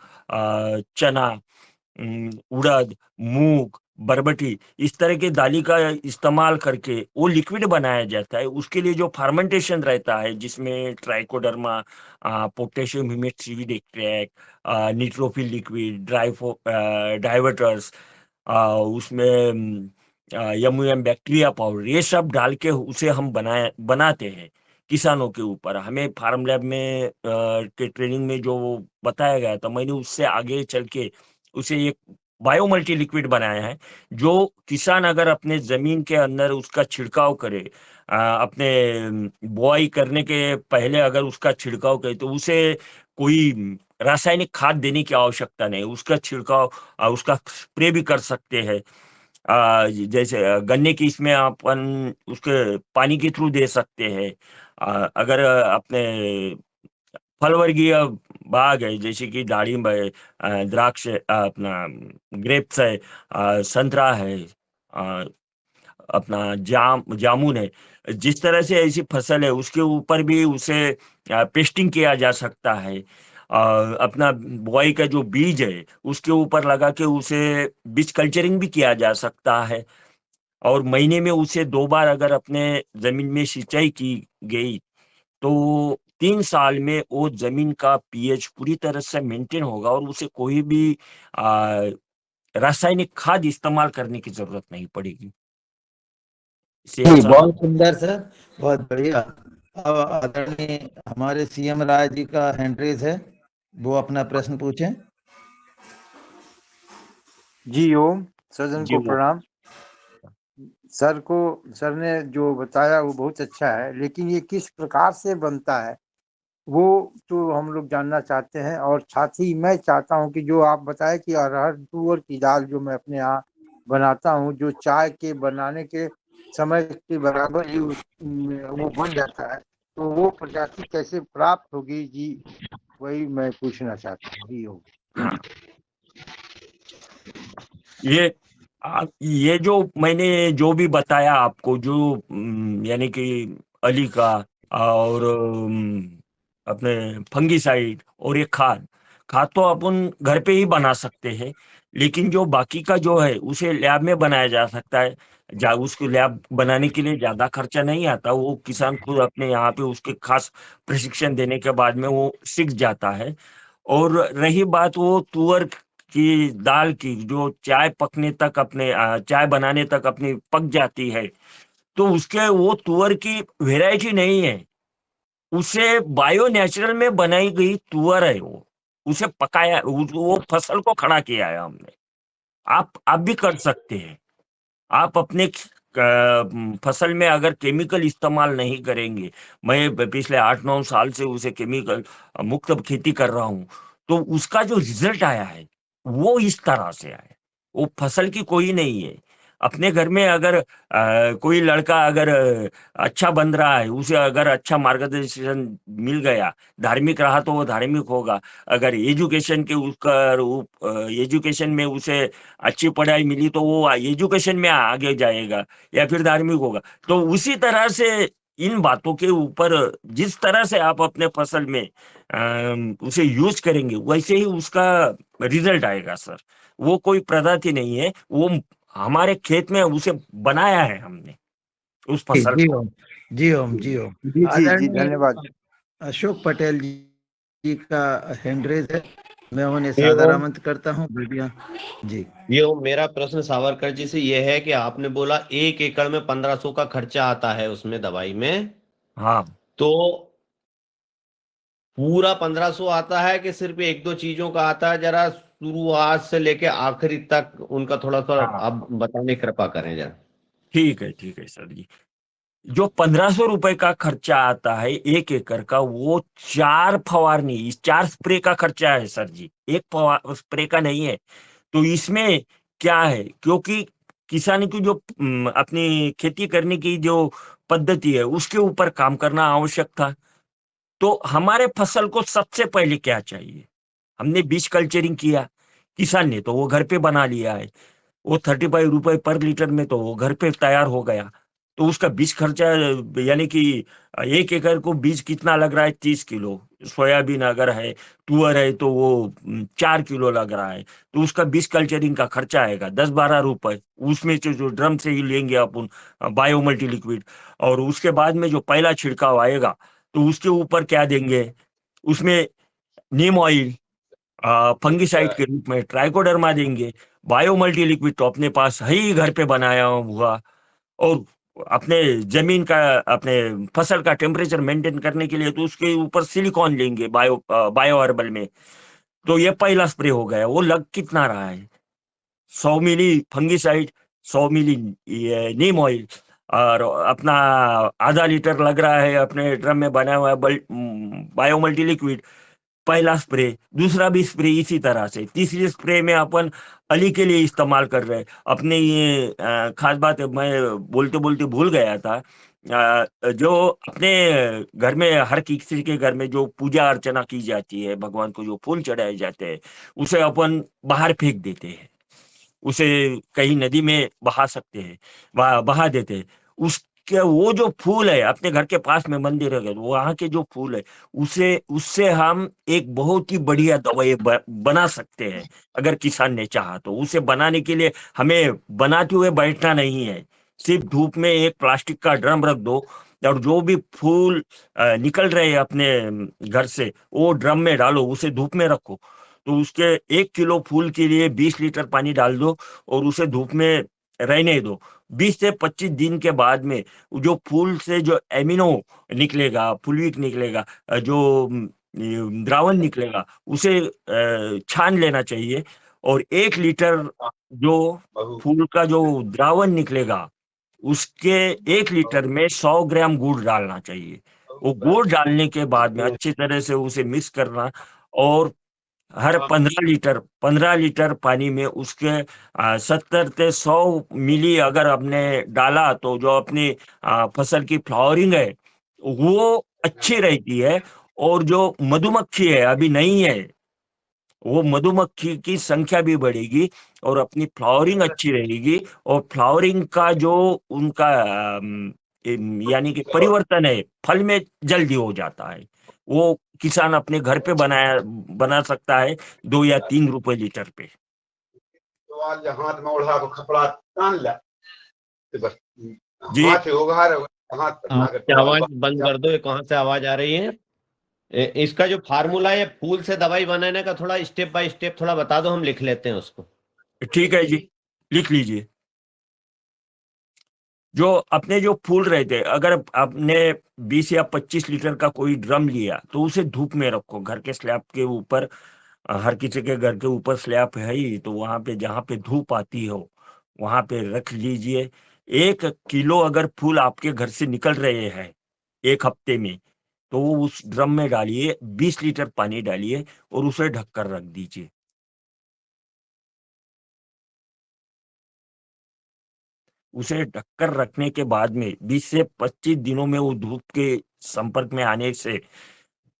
चना, उड़द, मूंग, बरबटी, इस तरह की दाली का इस्तेमाल करके वो लिक्विड बनाया जाता है। उसके लिए जो फर्मेंटेशन रहता है, जिसमें Trichoderma, potassium humate seaweed extract, निट्रोफिल लिक्विड, डाइवर्टर्स, उसमें यम बैक्टीरिया पाउडर, ये सब डाल के उसे हम बनाते हैं। किसानों के ऊपर। हमें फार्म लैब में के ट्रेनिंग में जो बताया गया था, मैंने उससे आगे चल के उसे एक बायो मल्टी लिक्विड बनाया है, जो किसान अगर अपने जमीन के अंदर उसका छिड़काव करे, अपने बुआई करने के पहले अगर उसका छिड़काव करे, तो उसे कोई रासायनिक खाद देने की आवश्यकता नहीं, उसका छिड़काव उसका स्प्रे भी कर सकते हैं। जैसे गन्ने की इसमें अपन उसके पानी के थ्रू दे सकते हैं। अगर अपने फल वर्गीय बाग है, जैसे कि दारिम है, द्राक्ष है, अपना ग्रेप्स है, संतरा है, अ, अपना जामुन है, जिस तरह से ऐसी फसल है उसके ऊपर भी उसे पेस्टिंग किया जा सकता है। अपना बुआई का जो बीज है उसके ऊपर लगा के उसे बीज कल्चरिंग भी किया जा सकता है। और महीने में उसे 2 बार अगर अपने जमीन में सिंचाई की गई, तो 3 साल में वो जमीन का पीएच पूरी तरह से मेंटेन होगा और उसे कोई भी आ, रासायनिक खाद इस्तेमाल करने की जरूरत नहीं पड़ेगी। इसे जी, ऐसा बहुत सुंदर सर, बहुत बढ़िया। अब आदरणीय हमारे सीएम राय जी का हैंड रेज है, वो अपना प्रश्न पूछें। जी ओम, सज्जन जी को वो प्रणाम। सर ने जो बताया वो बहुत अच्छा है, लेकिन ये किस प्रकार से बनता है वो तो हम लोग जानना चाहते हैं। और साथ ही मैं चाहता हूँ कि जो आप बताए कि अरहर तुअर की दाल जो मैं अपने यहाँ बनाता हूँ, जो चाय के बनाने के समय के बराबर ही वो बन जाता है, तो वो प्रजाति कैसे प्राप्त होगी जी, वही मैं पूछना चाहता हूँ। जी ओम। हाँ, ये ये जो मैंने जो भी बताया आपको, जो यानी कि अली का और अपने फंगीसाइड और ये खाद खाद तो अपन घर पे ही बना सकते हैं, लेकिन जो बाकी का जो है उसे लैब में बनाया जा सकता है। उसको लैब बनाने के लिए ज्यादा खर्चा नहीं आता, वो किसान खुद अपने यहाँ पे उसके खास प्रशिक्षण देने के बाद में वो सीख जाता है। और रही बात वो तुअर की दाल की, जो चाय पकने तक अपने चाय बनाने तक अपनी पक जाती है, तो उसके वो तुअर की वेराइटी नहीं है, उसे बायो नेचुरल में बनाई गई तुअर है वो। उसे पकाया, वो फसल को खड़ा किया है हमने। आप भी कर सकते हैं। आप अपने फसल में अगर केमिकल इस्तेमाल नहीं करेंगे, मैं पिछले 8-9 साल से उसे केमिकल मुक्त खेती कर रहा हूं, तो उसका जो रिजल्ट आया है वो इस तरह से आया है। वो फसल की कोई नहीं है। अपने घर में अगर कोई लड़का अगर अच्छा बन रहा है, उसे अगर अच्छा मार्गदर्शन मिल गया, धार्मिक रहा तो वो धार्मिक होगा। अगर एजुकेशन के उसका एजुकेशन में उसे अच्छी पढ़ाई मिली तो वो एजुकेशन में आगे जाएगा या फिर धार्मिक होगा। तो उसी तरह से इन बातों के ऊपर जिस तरह से आप अपने फसल में उसे यूज करेंगे, वैसे ही उसका रिजल्ट आएगा सर। वो कोई पद्धति नहीं है, वो हमारे खेत में उसे बनाया है हमने उस जी फसल जी को। ओम, जी ओम, जी ओम। जी जी जी, आदरणीय धन्यवाद। अशोक पटेल जी का हैंड रेज है, मैं उन्हें ये सादर ओम आमंत्रित करता हूँ। बढ़िया जी। ये ओम, मेरा प्रश्न सावरकर जी से ये है कि आपने बोला 1 एकड़ में 1500 का खर्चा आता है उसमें दवाई में, हाँ, तो पूरा 1500 आता है कि सिर्फ एक दो चीजों का आता है? जरा शुरुआत से लेके आखिरी तक उनका थोड़ा सा हाँ, आप बताने की कृपा करें जरा। ठीक है सर जी। जो 1500 रुपए का खर्चा आता है 1 एकड़ का, वो 4 फवारनी, 4 स्प्रे का खर्चा है सर जी, एक स्प्रे का नहीं है। तो इसमें क्या है, क्योंकि किसान की जो अपनी खेती करने की जो पद्धति है उसके ऊपर काम करना आवश्यक था। तो हमारे फसल को सबसे पहले क्या चाहिए, हमने बीज कल्चरिंग किया। किसान ने तो वो घर पे बना लिया है, वो 35 रुपए पर लीटर में तो वो घर पे तैयार हो गया। तो उसका बीज खर्चा, यानी कि 1 एकड़ को बीज कितना लग रहा है, 30 किलो। सोयाबीन अगर है, तुअर है, तो वो 4 किलो लग रहा है। तो उसका बीज कल्चरिंग का खर्चा आएगा 10-12 रुपए। उसमें से जो ड्रम से ही लेंगे अपन बायो मल्टी लिक्विड, और उसके बाद में जो पहला छिड़काव आएगा, तो उसके ऊपर क्या देंगे, उसमें नीम ऑयल, फंगिसाइड के रूप में ट्राइकोडर्मा देंगे। बायो मल्टी लिक्विड तो अपने पास है ही घर पे बनाया हुआ। और अपने जमीन का, अपने फसल का टेम्परेचर मेंटेन करने के लिए, तो उसके ऊपर सिलिकॉन लेंगे बायो हर्बल में। तो ये पहला स्प्रे हो गया। वो लग कितना रहा है? 100 मिली फंगिसाइड, 100 मिली ये नीम ऑयल, और अपना आधा लीटर लग रहा है अपने ड्रम में बना हुआ बायो मल्टी लिक्विड। पहला स्प्रे। दूसरा भी स्प्रे इसी तरह से। तीसरी स्प्रे में अपन अली के लिए इस्तेमाल कर रहे हैं अपने। ये खास बात है, मैं बोलते बोलते भूल गया था। जो अपने घर में, हर किसी के घर में जो पूजा अर्चना की जाती है, भगवान को जो फूल चढ़ाए जाते हैं, उसे अपन बाहर फेंक देते हैं। उसे कहीं नदी में बहा सकते हैं, बहा देते हैं। उसके वो जो फूल है, अपने घर के पास में मंदिर है, वहां के जो फूल है, उसे उससे हम एक बहुत ही बढ़िया दवाई बना सकते हैं। अगर किसान ने चाहा तो उसे बनाने के लिए हमें बनाते हुए बैठना नहीं है। सिर्फ धूप में एक प्लास्टिक का ड्रम रख दो, और जो भी फूल निकल रहे हैं अपने घर से, वो ड्रम में डालो, उसे धूप में रखो। तो उसके 1 किलो फूल के लिए 20 लीटर पानी डाल दो, और उसे धूप में रहने दो। 20 से 25 दिन के बाद में जो फूल से जो एमिनो निकलेगा, फुलविक निकलेगा, जो द्रावण निकलेगा, उसे छान लेना चाहिए। और 1 लीटर जो फूल का जो द्रावण निकलेगा, उसके 1 लीटर में 100 ग्राम गुड़ डालना चाहिए। वो गुड़ डालने के बाद में अच्छी तरह से उसे मिक्स करना, और हर 15 लीटर पानी में उसके 70 से 100 मिली अगर आपने डाला, तो जो अपनी फसल की फ्लावरिंग है वो अच्छी रहती है। और जो मधुमक्खी है अभी नहीं है, वो मधुमक्खी की संख्या भी बढ़ेगी, और अपनी फ्लावरिंग अच्छी रहेगी। और फ्लावरिंग का जो उनका यानी कि परिवर्तन है, फल में जल्दी हो जाता है। वो किसान अपने घर पे बना सकता है 2 या 3 रुपए लीटर पे। तो आज हाथ में ओढ़ा को कपड़ा तान ला, तो बस जी, हाथ से होगा हाथ पकड़ा के क्या आवाज बंद कर दो, ये कहाँ से आवाज आ रही है? इसका जो फार्मूला है फूल से दवाई बनाने का, थोड़ा स्टेप बाय स्टेप थोड़ा बता दो, हम लिख लेते हैं उसको। ठीक है जी, लिख लीजिए। जो अपने जो फूल रहते हैं, अगर आपने 20 या 25 लीटर का कोई ड्रम लिया, तो उसे धूप में रखो, घर के स्लैब के ऊपर। हर किसी के घर के ऊपर स्लैब है ही, तो वहां पे जहाँ पे धूप आती हो, वहां पे रख लीजिए। 1 किलो अगर फूल आपके घर से निकल रहे हैं 1 हफ्ते में, तो वो उस ड्रम में डालिए, 20 लीटर पानी डालिए, और उसे ढककर रख दीजिए। उसे ढककर रखने के बाद में 20 से 25 दिनों में वो धूप के संपर्क में आने से,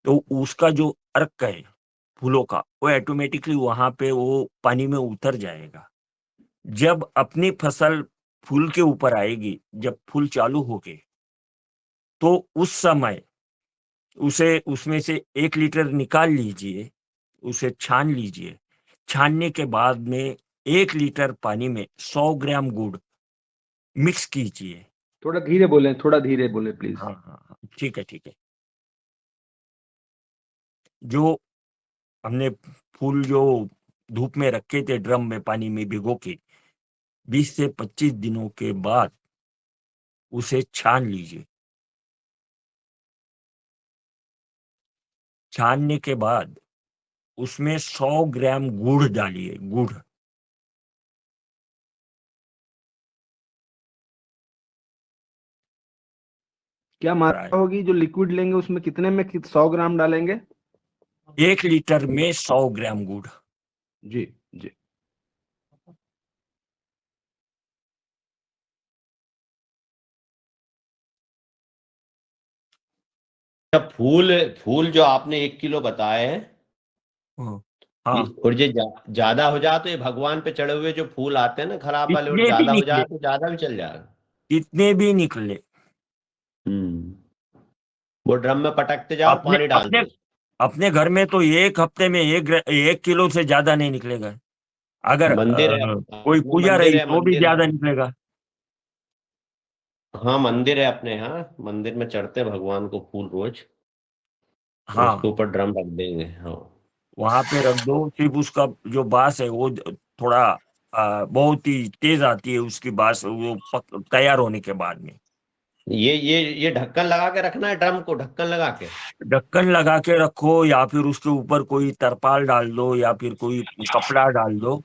तो उसका जो अर्क है फूलों का, वो ऑटोमेटिकली वहां पे वो पानी में उतर जाएगा। जब अपनी फसल फूल के ऊपर आएगी, जब फूल चालू होंगे, तो उस समय उसे उसमें से 1 लीटर निकाल लीजिए, उसे छान लीजिए। छानने के बाद में 1 लीटर पानी में 100 ग्राम गुड़ मिक्स कीजिए। थोड़ा धीरे बोले प्लीज। हाँ हाँ हाँ, ठीक है ठीक है। जो हमने फूल जो धूप में रखे थे ड्रम में पानी में भिगो के, 20 से 25 दिनों के बाद उसे छान लीजिए। छानने के बाद उसमें 100 ग्राम गुड़ डालिए, गुड़। क्या मात्रा होगी जो लिक्विड लेंगे उसमें, कितने में 100 ग्राम डालेंगे? 1 लीटर में 100 ग्राम गुड़। जी जी। अच्छा, फूल फूल जो आपने 1 किलो बताए हैं, हाँ, और ये ज्यादा हो जाए तो ये भगवान पे चढ़े हुए जो फूल आते हैं ना खराब वाले, और इतने भी ज्यादा हो निकले, जाए तो ज्यादा भी चल जाएगा। इतने भी निकले। वो ड्रम में पटकते जाओ और अपने पानी डाल अपने दो। अपने घर में तो 1 हफ्ते में 1 किलो से ज्यादा नहीं निकलेगा। अगर मंदिर है कोई अपने, पूजा मंदिर रही है, तो भी मंदिर है। ज्यादा निकलेगा। हाँ मंदिर है अपने यहाँ, मंदिर में चढ़ते हैं भगवान को फूल रोज, तो उसके हाँ, ऊपर ड्रम रख देंगे। हाँ वहां पे रख दो। सिर्फ उसका जो बास है वो थोड़ा बहुत ही तेज आती है उसकी बास, वो तैयार होने के बाद में। ये ढक्कन लगा के रखना है, ड्रम को ढक्कन लगा के? ढक्कन लगा के रखो या फिर उसके ऊपर कोई तरपाल डाल दो या फिर कोई कपड़ा डाल दो।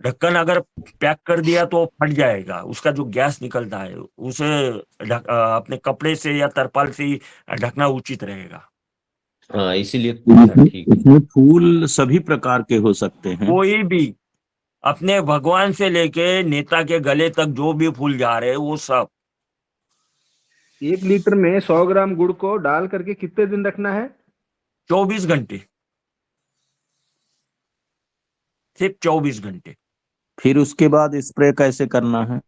ढक्कन अगर पैक कर दिया तो फट जाएगा, उसका जो गैस निकलता है उसे अपने कपड़े से या तरपाल से ही ढकना उचित रहेगा। हाँ, इसीलिए पूछा। ठीक है। इसमें फूल सभी प्रकार के हो सकते हैं। कोई भी, अपने भगवान से लेके नेता के गले तक जो भी फूल जा रहे हैं वो सब। 1 लीटर में 100 ग्राम गुड़ को डाल करके कितने दिन रखना है? 24 घंटे, सिर्फ 24 घंटे। फिर उसके बाद स्प्रे कैसे करना है?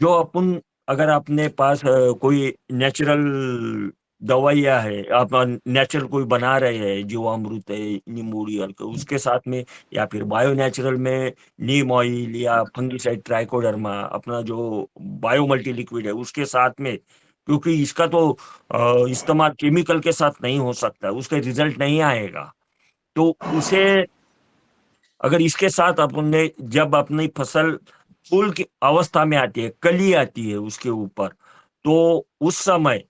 जो अपन, अगर अपने पास कोई नेचुरल दवाइयाँ है, आप नेचुरल कोई बना रहे हैं, जीवामृत है, नींबूड़ी हल्का, उसके साथ में या फिर बायो नेचुरल में नीम ऑयल या फंगिसाइड ट्राइकोडर्मा, अपना जो बायो मल्टी लिक्विड है उसके साथ में, क्योंकि इसका तो इस्तेमाल केमिकल के साथ नहीं हो सकता, उसका रिजल्ट नहीं आएगा। तो उसे अगर इसके साथ अपन ने, जब अपनी फसल फूल की अवस्था में आती है, कली आती है उसके ऊपर, तो उस समय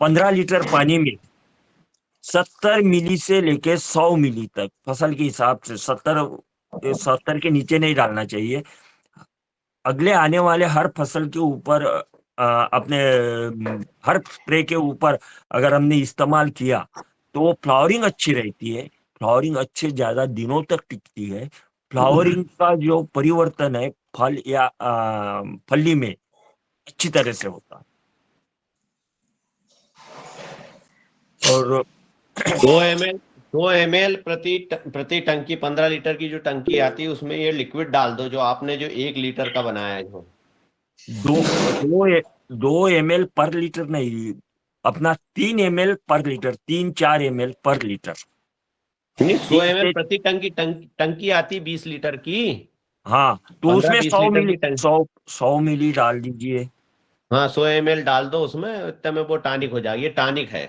15 लीटर पानी में 70 मिली से लेके 100 मिली तक, फसल के हिसाब से 70 के नीचे नहीं डालना चाहिए। अगले आने वाले हर फसल के ऊपर अपने हर स्प्रे के ऊपर अगर हमने इस्तेमाल किया तो फ्लावरिंग अच्छी रहती है, फ्लावरिंग अच्छे ज्यादा दिनों तक टिकती है। फ्लावरिंग का जो परिवर्तन है फल या फली में अच्छी तरह से होता है। और 2 ml प्रति टंकी, 15 लीटर की जो टंकी आती है उसमें ये लिक्विड डाल दो, जो आपने जो 1 लीटर का बनाया है। जो 2 ml पर लीटर नहीं, अपना 3 ml पर लीटर, 3-4 ml पर लीटर। नहीं, 100 तीन ml से- प्रति टंकी आती 20 लीटर की। हाँ, तो 15-20 उसमें 100 लीटर मिली, की टंकी। 100 मिली डाल दीजिए। हाँ, 100 ml डाल दो उसमें, इतने में वो टॉनिक हो जाएगी। ये टॉनिक है,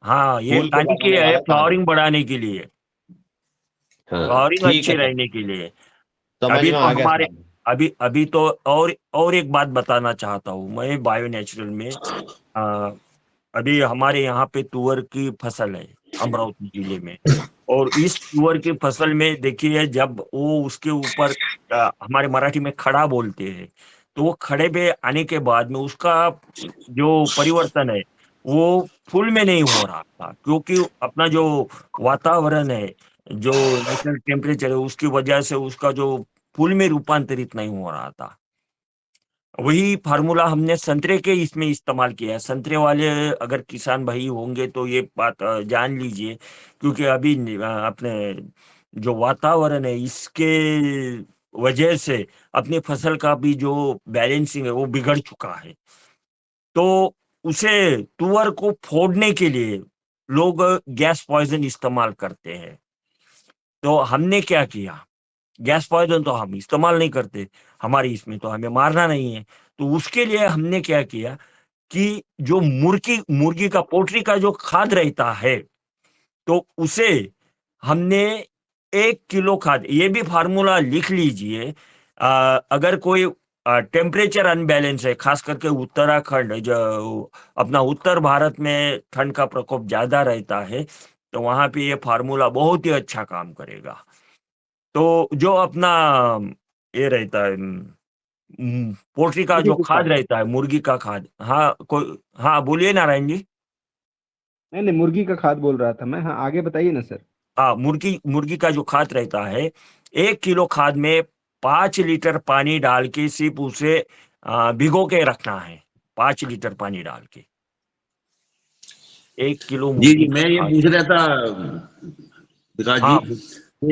हाँ, ये फूल को टॉनिक बढ़ाने है, वाला टॉनिक। फ्लावरिंग बढ़ाने के लिए, हाँ, फ्लावरिंग ठीक अच्छे है, रहने के लिए। समझ अभी में तो आ गया हमारे, साहब। अभी तो और एक बात बताना चाहता हूँ मैं, बायो नेचुरल में आ, अभी हमारे यहाँ पे तुअर की फसल है अमरावती जिले में, और इस तुअर की फसल में देखिए, जब वो उसके ऊपर हमारे मराठी में खड़ा बोलते हैं, तो वो खड़े पे आने के बाद में उसका जो परिवर्तन है वो फूल में नहीं हो रहा था, क्योंकि अपना जो वातावरण है, जो नेचुरल टेम्परेचर है, उसकी वजह से उसका जो फूल में रूपांतरित नहीं हो रहा था। वही फार्मूला हमने संतरे के इसमें इस्तेमाल किया है। संतरे वाले अगर किसान भाई होंगे तो ये बात जान लीजिए, क्योंकि अभी अपने जो वातावरण है इसके वजह से अपनी फसल का भी जो बैलेंसिंग है वो बिगड़ चुका है। तो उसे, तुअर को फोड़ने के लिए लोग गैस पॉइजन इस्तेमाल करते हैं। तो हमने क्या किया, गैस पॉइजन तो हम इस्तेमाल नहीं करते, हमारी इसमें तो हमें मारना नहीं है। तो उसके लिए हमने क्या किया कि जो मुर्गी मुर्गी का, पोल्ट्री का जो खाद रहता है, तो उसे हमने 1 किलो खाद, ये भी फार्मूला लिख लीजिए। अगर कोई टेम्परेचर अनबैलेंस है, खास करके उत्तराखंड, जो अपना उत्तर भारत में ठंड का प्रकोप ज्यादा रहता है, तो वहां पे ये फार्मूला बहुत ही अच्छा काम करेगा। तो जो अपना ये रहता है, पोल्ट्री का मुर्गी जो की खाद खाद। रहता है, मुर्गी का खाद, हाँ कोई, हाँ बोलिए नारायण जी। नहीं नहीं, मुर्गी का खाद बोल रहा था मैं। हाँ, आगे बताइए ना सर। हाँ, मुर्गी मुर्गी का जो खाद रहता है, 1 किलो खाद में 5 लीटर पानी डाल के सिर्फ उसे भिगो के रखना है। 5 लीटर पानी डाल के 1 किलो जी मुर्गी जी, का मैं ये खाद। पूछ रहा था विकास जी, हाँ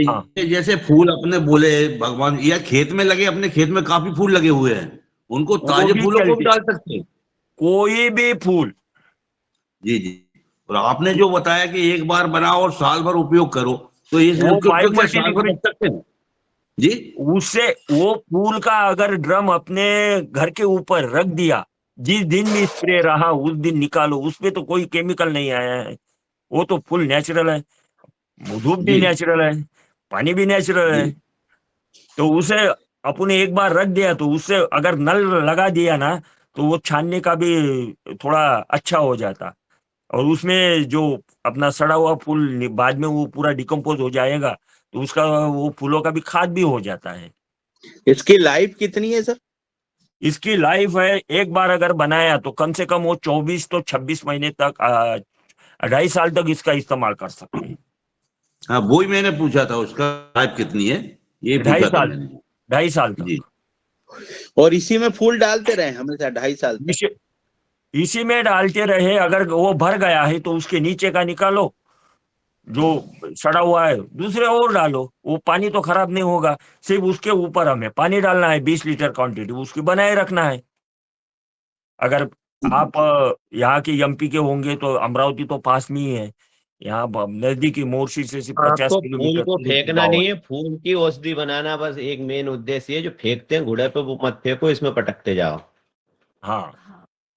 हाँ, ये जैसे फूल अपने बोले भगवान, या खेत में लगे, अपने खेत में काफी फूल लगे हुए हैं, उनको वो ताजे भी फूलों को भी चलती, डाल सकते हैं? कोई भी फूल। जी जी। और आपने जो बताया कि एक बार बनाओ और साल भर उपयोग करो, तो ये वो उसके बायो उपयोग क्या मल्टी साल भर लिक्विड, रख सकते हैं? जी उससे वो फूल का अगर ड्रम अपने घर के ऊपर रख दिया, जिस दिन भी स्प्रे रहा उस दिन निकालो, उसमें तो कोई केमिकल नहीं आया है, वो तो फुल नेचुरल है, धूप भी जी नेचुरल है, पानी भी नेचुरल है। जी तो उसे अपन एक बार रख दिया तो उससे अगर नल लगा दिया ना, तो वो छानने का भी थोड़ा अच्छा हो जाता। और उसमें जो अपना सड़ा हुआ फूल बाद में वो पूरा डिकम्पोज हो जाएगा, तो उसका वो फूलों का भी खाद भी हो जाता है। इसकी लाइफ कितनी है सर? इसकी लाइफ है, एक बार अगर बनाया तो कम से कम वो 24 तो 26 महीने तक, 2.5 साल तक इसका इस्तेमाल कर सकते हैं। हाँ, वही मैंने पूछा था, उसका लाइफ कितनी है, ये ढाई पूछा था साल मैंने। 2.5 साल जी। तक और इसी में फूल डालते रहे हमेशा 2.5 साल तक? इसी इसी में डालते रहे। अगर वो भर गया है तो उसके नीचे का निकालो, जो सड़ा हुआ है दूसरे और डालो, वो पानी तो खराब नहीं होगा। सिर्फ उसके ऊपर हमें पानी डालना है, 20 लीटर क्वांटिटी उसकी बनाए रखना है। अगर आप यहाँ के एमपी के होंगे तो अमरावती तो पास में ही है, यहाँ नजदीकी मोर्शी से सिर्फ 50 आपको फूल किलोमीटर को दूर की फेंकना गाँव नहीं है। है, फूल की औषधि बनाना बस एक मेन उद्देश्य है। जो फेंकते हैं घुड़े पे वो मत फेंको, इसमें पटकते जाओ। हाँ,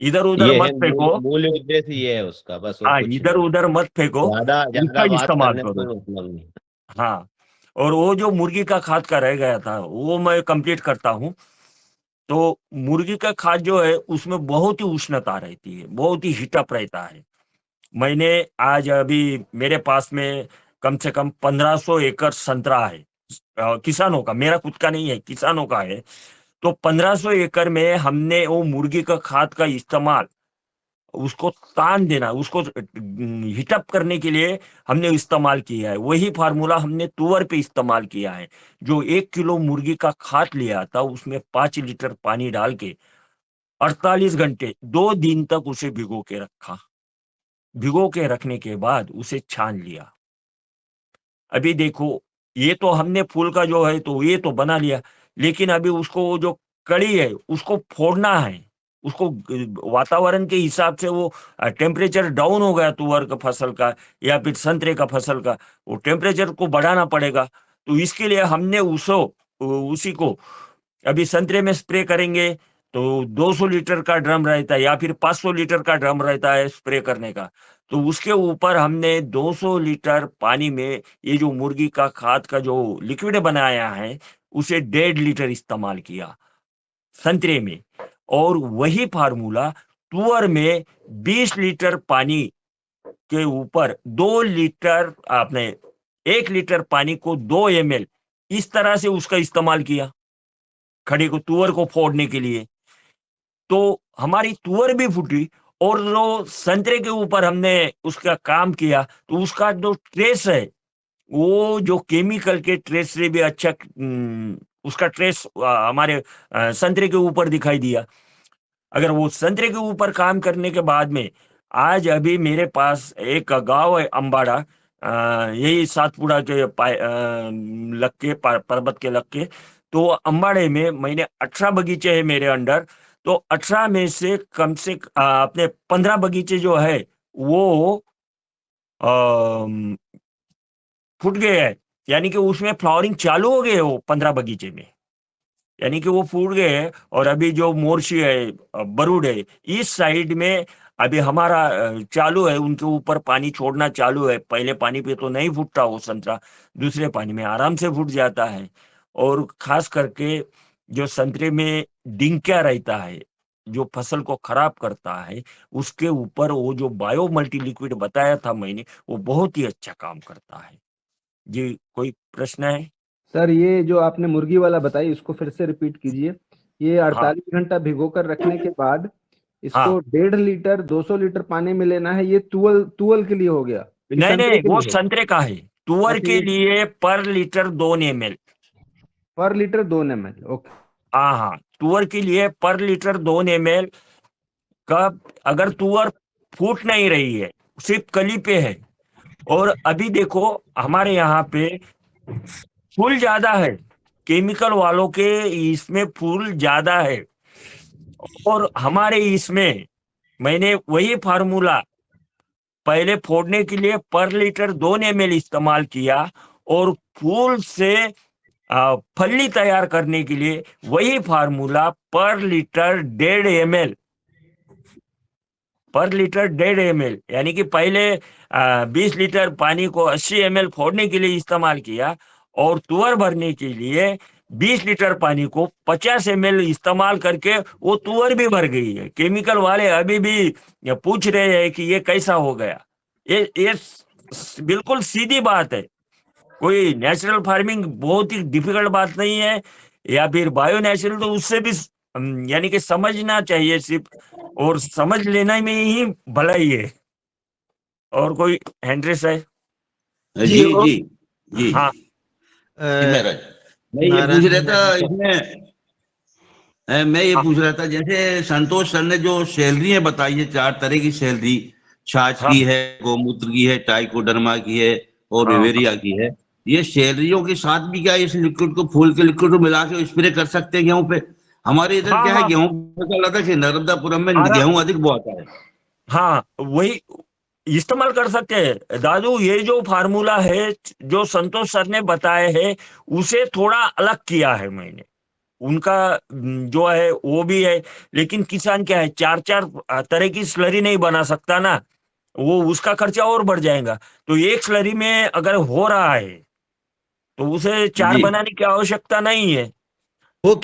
इधर उधर ये मत है फेंको। मूल उद्देश्य, ये है उसका, बस और हाँ, कुछ इधर नहीं। उधर मत फेंको, ज्यादा उसका ज्यादा बात इस्तेमाल करने से करो। कोई मतलब नहीं। हाँ, और वो जो मुर्गी का खाद का रह गया था वो मैं कंप्लीट करता हूँ। तो मुर्गी का खाद जो है उसमें बहुत ही उष्णता रहती है, बहुत ही हीटअप रहता है। मैंने आज अभी मेरे पास में कम से कम 1500 एकड़ संतरा है, किसानों का, मेरा खुद का नहीं है, किसानों का है। तो 1500 एकड़ में हमने वो मुर्गी का खाद का इस्तेमाल, उसको तान देना, उसको हीटअप करने के लिए हमने इस्तेमाल किया है। वही फार्मूला हमने तुअर पे इस्तेमाल किया है। जो 1 किलो मुर्गी का खाद लिया था उसमें 5 लीटर पानी डाल के 48 घंटे 2 दिन तक उसे भिगो के रखा। भिगो के रखने के बाद उसे छान लिया। अभी देखो, ये तो हमने फूल का जो है तो ये तो बना लिया, लेकिन अभी उसको वो जो कड़ी है उसको फोड़ना है। उसको वातावरण के हिसाब से वो टेम्परेचर डाउन हो गया तुअर का फसल का या फिर संतरे का फसल का, वो टेम्परेचर को बढ़ाना पड़ेगा। तो इसके लिए हमने उसी को अभी संतरे में स्प्रे करेंगे तो 200 लीटर का ड्रम रहता है या फिर 500 लीटर का ड्रम रहता है स्प्रे करने का। तो उसके ऊपर हमने 200 लीटर पानी में ये जो मुर्गी का खाद का जो लिक्विड बनाया है उसे 1.5 लीटर इस्तेमाल किया संतरे में। और वही फार्मूला तुअर में 20 लीटर पानी के ऊपर 2 लीटर आपने 1 लीटर पानी को 2 ml इस तरह से उसका इस्तेमाल किया खड़ी को तुअर को फोड़ने के लिए। तो हमारी तुअर भी फूटी और जो संतरे के ऊपर हमने उसका काम किया तो उसका जो ट्रेस है वो जो केमिकल के ट्रेस से भी अच्छा उसका ट्रेस हमारे संतरे के ऊपर दिखाई दिया। अगर वो संतरे के ऊपर काम करने के बाद में आज अभी मेरे पास एक गांव है अंबाड़ा, यही सातपुड़ा के लग के पर्वत के लग के। तो अंबाड़े में मैंने 18 बगीचे हैं मेरे अंडर। तो 18 में से कम से अपने 15 बगीचे जो है वो अम, फूट गए हैं, यानी कि उसमें फ्लावरिंग चालू हो गए वो 15 बगीचे में, यानी कि वो फूट गए हैं। और अभी जो मोर्शी है, बरूड है, इस साइड में अभी हमारा चालू है, उनके ऊपर पानी छोड़ना चालू है। पहले पानी पे तो नहीं फूटता वो संतरा, दूसरे पानी में आराम से फूट जाता है। और खास करके जो संतरे में डिंक्या रहता है जो फसल को खराब करता है, उसके ऊपर वो जो बायो मल्टी लिक्विड बताया था मैंने, वो बहुत ही अच्छा काम करता है। जी, कोई प्रश्न है? सर ये जो आपने मुर्गी वाला बताई इसको फिर से रिपीट कीजिए। ये हाँ 48 घंटा भिगो कर रखने के बाद इसको हाँ, 1.5 लीटर 200 लीटर पानी में लेना है। ये तुअल तुअल के लिए हो गया कि नहीं संतरे नहीं, के वो लिए? संतरे का है। तुअर अच्छा, के ये लिए पर लीटर 2 ml। पर लीटर 2 ml। ओके। हाँ हाँ, तुअर के लिए पर लीटर 2 ml का। अगर तुअर फूट नहीं रही है, सिर्फ कली पे है, और अभी देखो हमारे यहाँ पे फूल ज्यादा है, केमिकल वालों के इसमें फूल ज्यादा है, और हमारे इसमें मैंने वही फार्मूला पहले फोड़ने के लिए पर लीटर 2 ml इस्तेमाल किया, और फूल से फली तैयार करने के लिए वही फार्मूला पर लीटर 1.5 ml, पर लीटर 1.5 ml, यानी कि पहले 20 लीटर पानी को 80 ml फोड़ने के लिए इस्तेमाल किया, और तुअर भरने के लिए 20 लीटर पानी को 50 ml इस्तेमाल करके वो तुअर भी भर गई है। केमिकल वाले अभी भी पूछ रहे हैं कि ये कैसा हो गया। ये बिल्कुल सीधी बात है। कोई नेचुरल फार्मिंग बहुत ही डिफिकल्ट बात नहीं है, या फिर बायो नेचुरल तो उससे भी यानी कि समझना चाहिए सिर्फ, और समझ लेना में ही भलाई है। और कोई हैंड्रेस है? जी जी जी हाँ जी महाराज, मैं ये पूछ रहा था इसमें, मैं ये पूछ रहा था जैसे संतोष सर ने जो सैलरी बताई है, 4 तरह की सैलरी, छाछ हाँ की है, गोमूत्र की है, ट्राइकोडर्मा की है और हाँ विवेरिया की है। ये सैलरियों के साथ भी क्या इस लिक्विड को, फूल के लिक्विड को मिला के स्प्रे कर सकते हैं गेहूं पे? हमारे इधर हाँ क्या है, हाँ गेहूं फसल आता है, नर्मदापुरम में आरा- गेहूं अधिक बोआता है। हाँ वही इस्तेमाल कर सकते हैं दादू। ये जो फार्मूला है जो संतोष सर ने बताया है, उसे थोड़ा अलग किया है मैंने। उनका जो है वो भी है, लेकिन किसान क्या है, 4 तरह की स्लरी नहीं बना सकता ना, वो उसका खर्चा और बढ़ जाएगा। तो एक स्लरी में अगर हो रहा है तो उसे 4 जी बनाने की आवश्यकता नहीं है। वो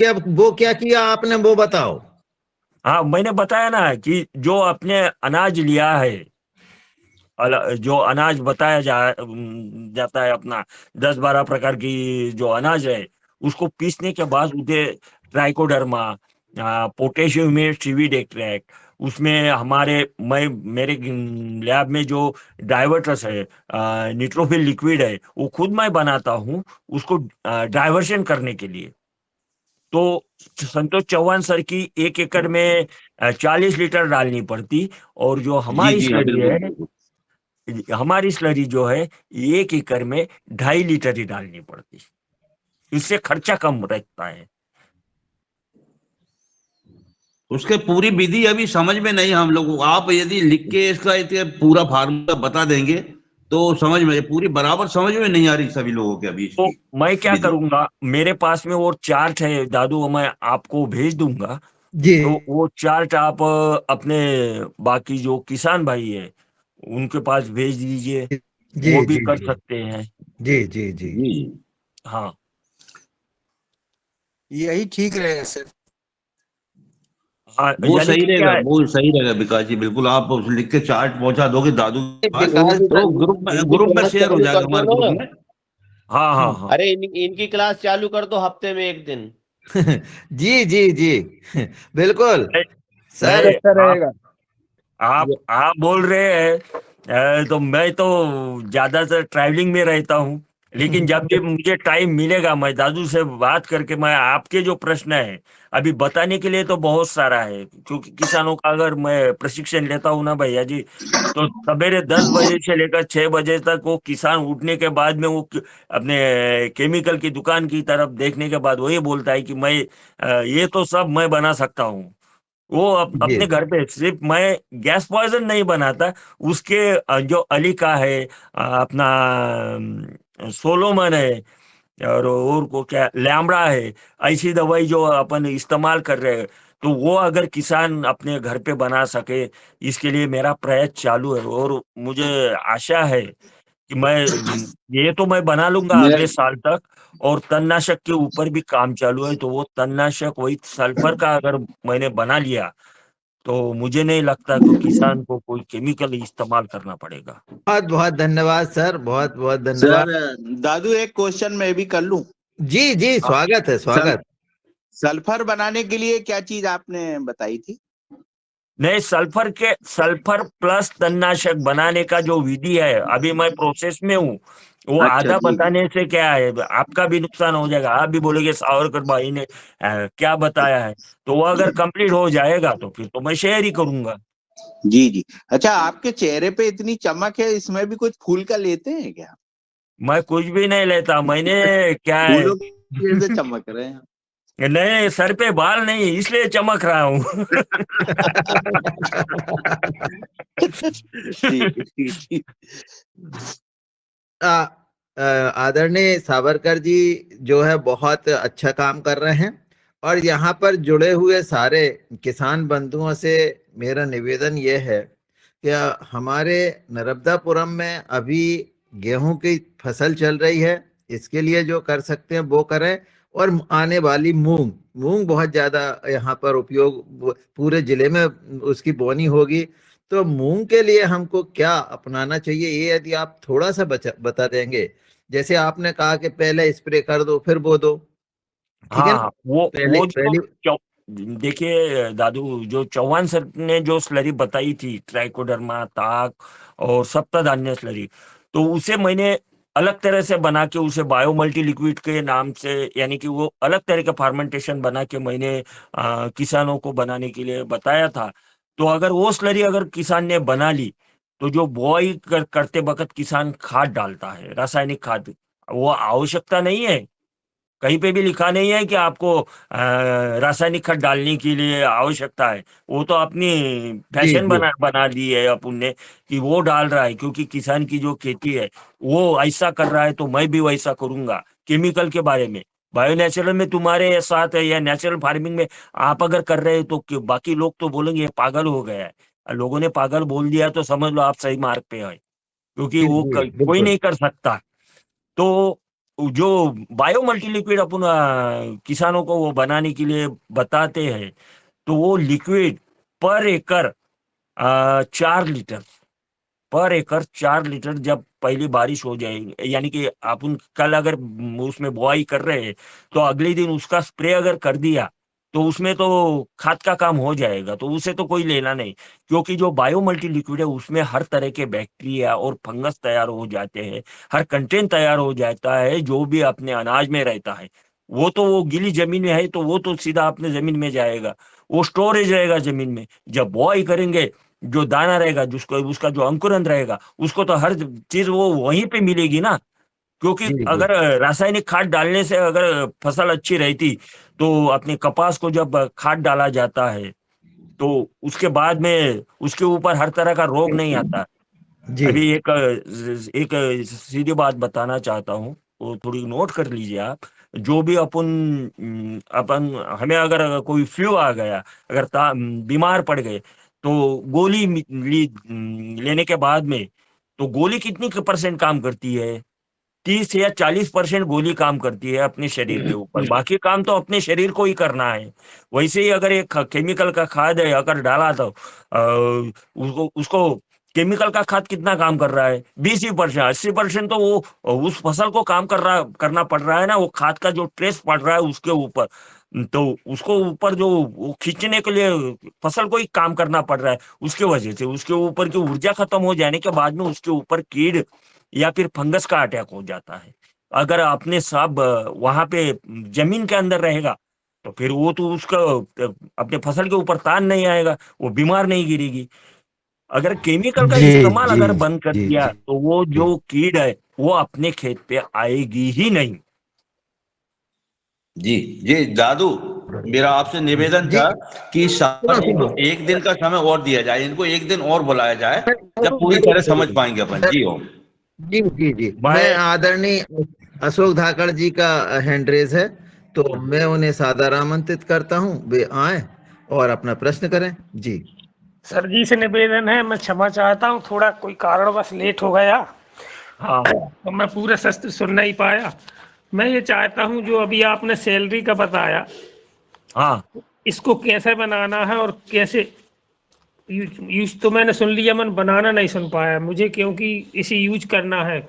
क्या किया आपने, वो बताओ। हाँ मैंने बताया ना कि जो अपने अनाज लिया है, जो अनाज बताया जाता है अपना 10-12 प्रकार की जो अनाज है, उसको पीसने के बाद उसे ट्राइकोडर्मा, पोटेशियम में सीवीड एक्सट्रैक्ट, उसमें मेरे लैब में जो डाइवर्टर्स है, निट्रोफिल लिक्विड है, वो खुद मैं बनाता हूँ उसको डाइवर्शन करने के लिए। तो संतोष चौहान सर की 1 एकड़ में 40 लीटर डालनी पड़ती, और जो जी हमारी जी हाँ, स्लरी बिल्कुल है, बिल्कुल। हमारी स्लरी जो है 1 एकड़ में 2.5 लीटर ही डालनी पड़ती। इससे खर्चा कम रहता है। उसके पूरी विधि अभी समझ में नहीं हम लोगों को। आप यदि लिख के इसका पूरा फार्मूला बता देंगे तो समझ में, पूरी बराबर समझ में नहीं आ रही सभी लोगों के अभी तो इसकी मैं क्या विधि। करूंगा, मेरे पास में वो चार्ट है दादू, मैं आपको भेज दूंगा। जी तो वो चार्ट आप अपने बाकी जो किसान भाई है उनके पास भेज दीजिए, जी वो भी जी कर जी सकते हैं। जी जी जी जी हाँ यही ठीक रहेगा सर। हाँ, वो यानी सही कि क्या रहेगा, है। वो सही रहेगा विकास जी, बिल्कुल। आप लिख के चार्ट पहुंचा दोगे दादू के पास विकास तो इनकी ग्रुप में क्लास शेयर हो चालू जाएगा कर दो हमारे ग्रुप ना। में। हाँ हाँ हाँ अरे इनकी क्लास चालू कर दो हफ्ते में 1 दिन। जी जी जी बिल्कुल नहीं, सर। नहीं, अच्छा आप रहेगा। आप बोल रहे हैं, तो मैं तो ज्यादातर ट्रैवलिंग में रहता हूँ, लेकिन जब भी मुझे टाइम मिलेगा मैं दादू से बात करके, मैं आपके जो प्रश्न है अभी बताने के लिए तो बहुत सारा है, क्योंकि किसानों का अगर मैं प्रशिक्षण लेता हूँ ना भैया जी, तो सवेरे 10 बजे से लेकर 6 बजे तक वो किसान उठने के बाद में वो अपने केमिकल की दुकान की तरफ देखने के बाद वही बोलता है कि मैं ये तो सब मैं बना सकता हूँ। वो जी अपने घर पे सिर्फ मैं गैस पॉइजन नहीं बनाता, उसके जो अली का है, अपना सोलोमन है, और को क्या लैम्बड़ा है, ऐसी दवाई जो अपन इस्तेमाल कर रहे हैं, तो वो अगर किसान अपने घर पे बना सके, इसके लिए मेरा प्रयास चालू है। और मुझे आशा है कि ये तो मैं बना लूंगा मैं अगले साल तक। और तणनाशक के ऊपर भी काम चालू है, तो वो तणनाशक वही सल्फर का अगर मैंने बना लिया, तो मुझे नहीं लगता कि किसान को कोई केमिकल इस्तेमाल करना पड़ेगा। बहुत बहुत धन्यवाद सर, बहुत बहुत धन्यवाद। सर दादू एक क्वेश्चन मैं भी कर लूं। जी जी हाँ, स्वागत है, सल, स्वागत। सल्फर बनाने के लिए क्या चीज आपने बताई थी? नहीं, सल्फर प्लस तणनाशक बनाने का जो विधि है, अभी मैं प्रोसेस में हूँ। वो अच्छा आधा जी जी। बताने से क्या है, आपका भी नुकसान हो जाएगा, आप भी बोलेंगे सावरकर भाई ने क्या बताया है। तो वो अगर कंप्लीट हो जाएगा तो फिर तो मैं शेयर ही करूंगा। जी जी। अच्छा, आपके चेहरे पे इतनी चमक है, इसमें भी कुछ फूल का लेते हैं क्या? मैं कुछ भी नहीं लेता, मैंने क्या है, फूलों की वजह से चमक रहे हैं। नहीं सर पे बाल नहीं है, इसलिए चमक रहा हूँ। ठीक है, ठीक ठीक। आ, आदरणीय सावरकर जी जो है बहुत अच्छा काम कर रहे हैं। और यहाँ पर जुड़े हुए सारे किसान बंधुओं से मेरा निवेदन ये है कि हमारे नर्मदापुरम में अभी गेहूं की फसल चल रही है, इसके लिए जो कर सकते हैं वो करें। और आने वाली मूंग, मूंग बहुत ज्यादा यहाँ पर उपयोग पूरे जिले में उसकी बोनी होगी। तो मूंग के लिए हमको क्या अपनाना चाहिए, ये यदि आप थोड़ा सा बता देंगे। जैसे आपने कहा कि पहले स्प्रे कर दो फिर बो दो, ठीक है ना? हाँ, वो पहले जो पहली देखिए दादू, जो चौहान सर ने जो स्लरी बताई थी, ट्राइकोडर्मा, ताक और सप्तधान्य स्लरी, तो उसे मैंने अलग तरह से बना के उसे बायो मल्टी लिक्विड के नाम से, यानी कि वो अलग तरह का फार्मेंटेशन बना के मैंने किसानों को बनाने के लिए बताया था। तो अगर वो स्लरी अगर किसान ने बना ली, तो जो बुआई करते वक्त किसान खाद डालता है, रासायनिक खाद, वो आवश्यकता नहीं है। कहीं पे भी लिखा नहीं है कि आपको रासायनिक खाद डालने के लिए आवश्यकता है। वो तो अपनी जी फैशन जी बना दी है अपन ने कि वो डाल रहा है, क्योंकि किसान की जो खेती है वो ऐसा कर रहा है तो मैं भी वैसा करूंगा। केमिकल के बारे में, बायो नेचुरल में तुम्हारे साथ है या नेचुरल फार्मिंग में आप अगर कर रहे हो तो बाकी लोग तो बोलेंगे ये पागल हो गया है। लोगों ने पागल बोल दिया तो समझ लो आप सही मार्ग पे है, क्योंकि जी वो जी कोई बिल्कुल। नहीं कर सकता। तो जो बायो मल्टी लिक्विड अपन किसानों को वो बनाने के लिए बताते हैं, तो वो लिक्विड पर एकड़ 4 लीटर, पर एकड़ 4 लीटर जब पहली बारिश हो जाएगी, यानी कि अपन कल अगर उसमें बुआई कर रहे हैं तो अगले दिन उसका स्प्रे अगर कर दिया तो उसमें तो खाद का काम हो जाएगा, तो उसे तो कोई लेना नहीं। क्योंकि जो बायो मल्टी लिक्विड है उसमें हर तरह के बैक्टीरिया और फंगस तैयार हो जाते हैं, हर कंटेंट तैयार हो जाता है जो भी अपने अनाज में रहता है। वो तो वो गीली जमीन में है तो वो तो सीधा अपने जमीन में जाएगा, वो स्टोरेज रहेगा जमीन में। जब बुआई करेंगे, जो दाना रहेगा, जिसको उसका जो अंकुरन रहेगा, उसको तो हर चीज वो वहीं पे मिलेगी ना। क्योंकि जी जी अगर रासायनिक खाद डालने से अगर फसल अच्छी रहती, तो अपने कपास को जब खाद डाला जाता है तो उसके बाद में उसके ऊपर हर तरह का रोग नहीं आता। जी अभी एक सीधी बात बताना चाहता हूँ, वो थोड़ी नोट कर लीजिए आप। जो भी अपन हमें अगर कोई फ्लू आ गया, अगर बीमार पड़ गए, तो गोली लेने के बाद में, तो गोली कितनी परसेंट काम करती है? 30 या 40% गोली काम करती है अपने शरीर के ऊपर, बाकी काम तो अपने शरीर को ही करना है। वैसे ही अगर एक केमिकल का खाद है अगर डाला तो उसको उसको केमिकल का खाद कितना काम कर रहा है? 20%, 80% तो वो उस फसल को काम करना पड़ रहा है ना, वो खाद का जो ट्रेस पड़ रहा है उसके ऊपर। तो उसको ऊपर जो वो खींचने के लिए फसल को ही काम करना पड़ रहा है, उसके वजह से उसके ऊपर की ऊर्जा खत्म हो जाने के बाद में उसके ऊपर कीड़ या फिर फंगस का अटैक हो जाता है। अगर अपने सब वहां पे जमीन के अंदर रहेगा तो फिर वो तो उसका अपने फसल के ऊपर तान नहीं आएगा, वो बीमार नहीं गिरेगी। अगर केमिकल का जी इस्तेमाल जी अगर बंद कर जी दिया जी तो वो जी जो कीड़ है वो अपने खेत पे आएगी ही नहीं। जी जी दादू, मेरा आपसे निवेदन जी था कि सुनो सर जी सुनो को एक दिन का समय और दिया जाए, इनको एक दिन और बुलाया जाए, जब पूरी जरूर तरह समझ जरूर। पाएंगे अपन। जी हो। जी जी जी मैं मैं आदरणीय अशोक धाकड़ जी का हैंड रेज है, तो मैं उन्हें सादर आमंत्रित करता हूं, वे आए और अपना प्रश्न करें। जी सर जी से निवेदन है, मैं क्षमा चाहता हूँ, थोड़ा कोई कारणवश लेट हो गया हाँ तो मैं पूरा सत्र सुन नहीं पाया। मैं ये चाहता हूँ जो अभी आपने सैलरी का बताया, हाँ इसको कैसे बनाना है और कैसे यूज तो मैंने सुन लिया, मैं बनाना नहीं सुन पाया मुझे, क्योंकि इसे यूज करना है।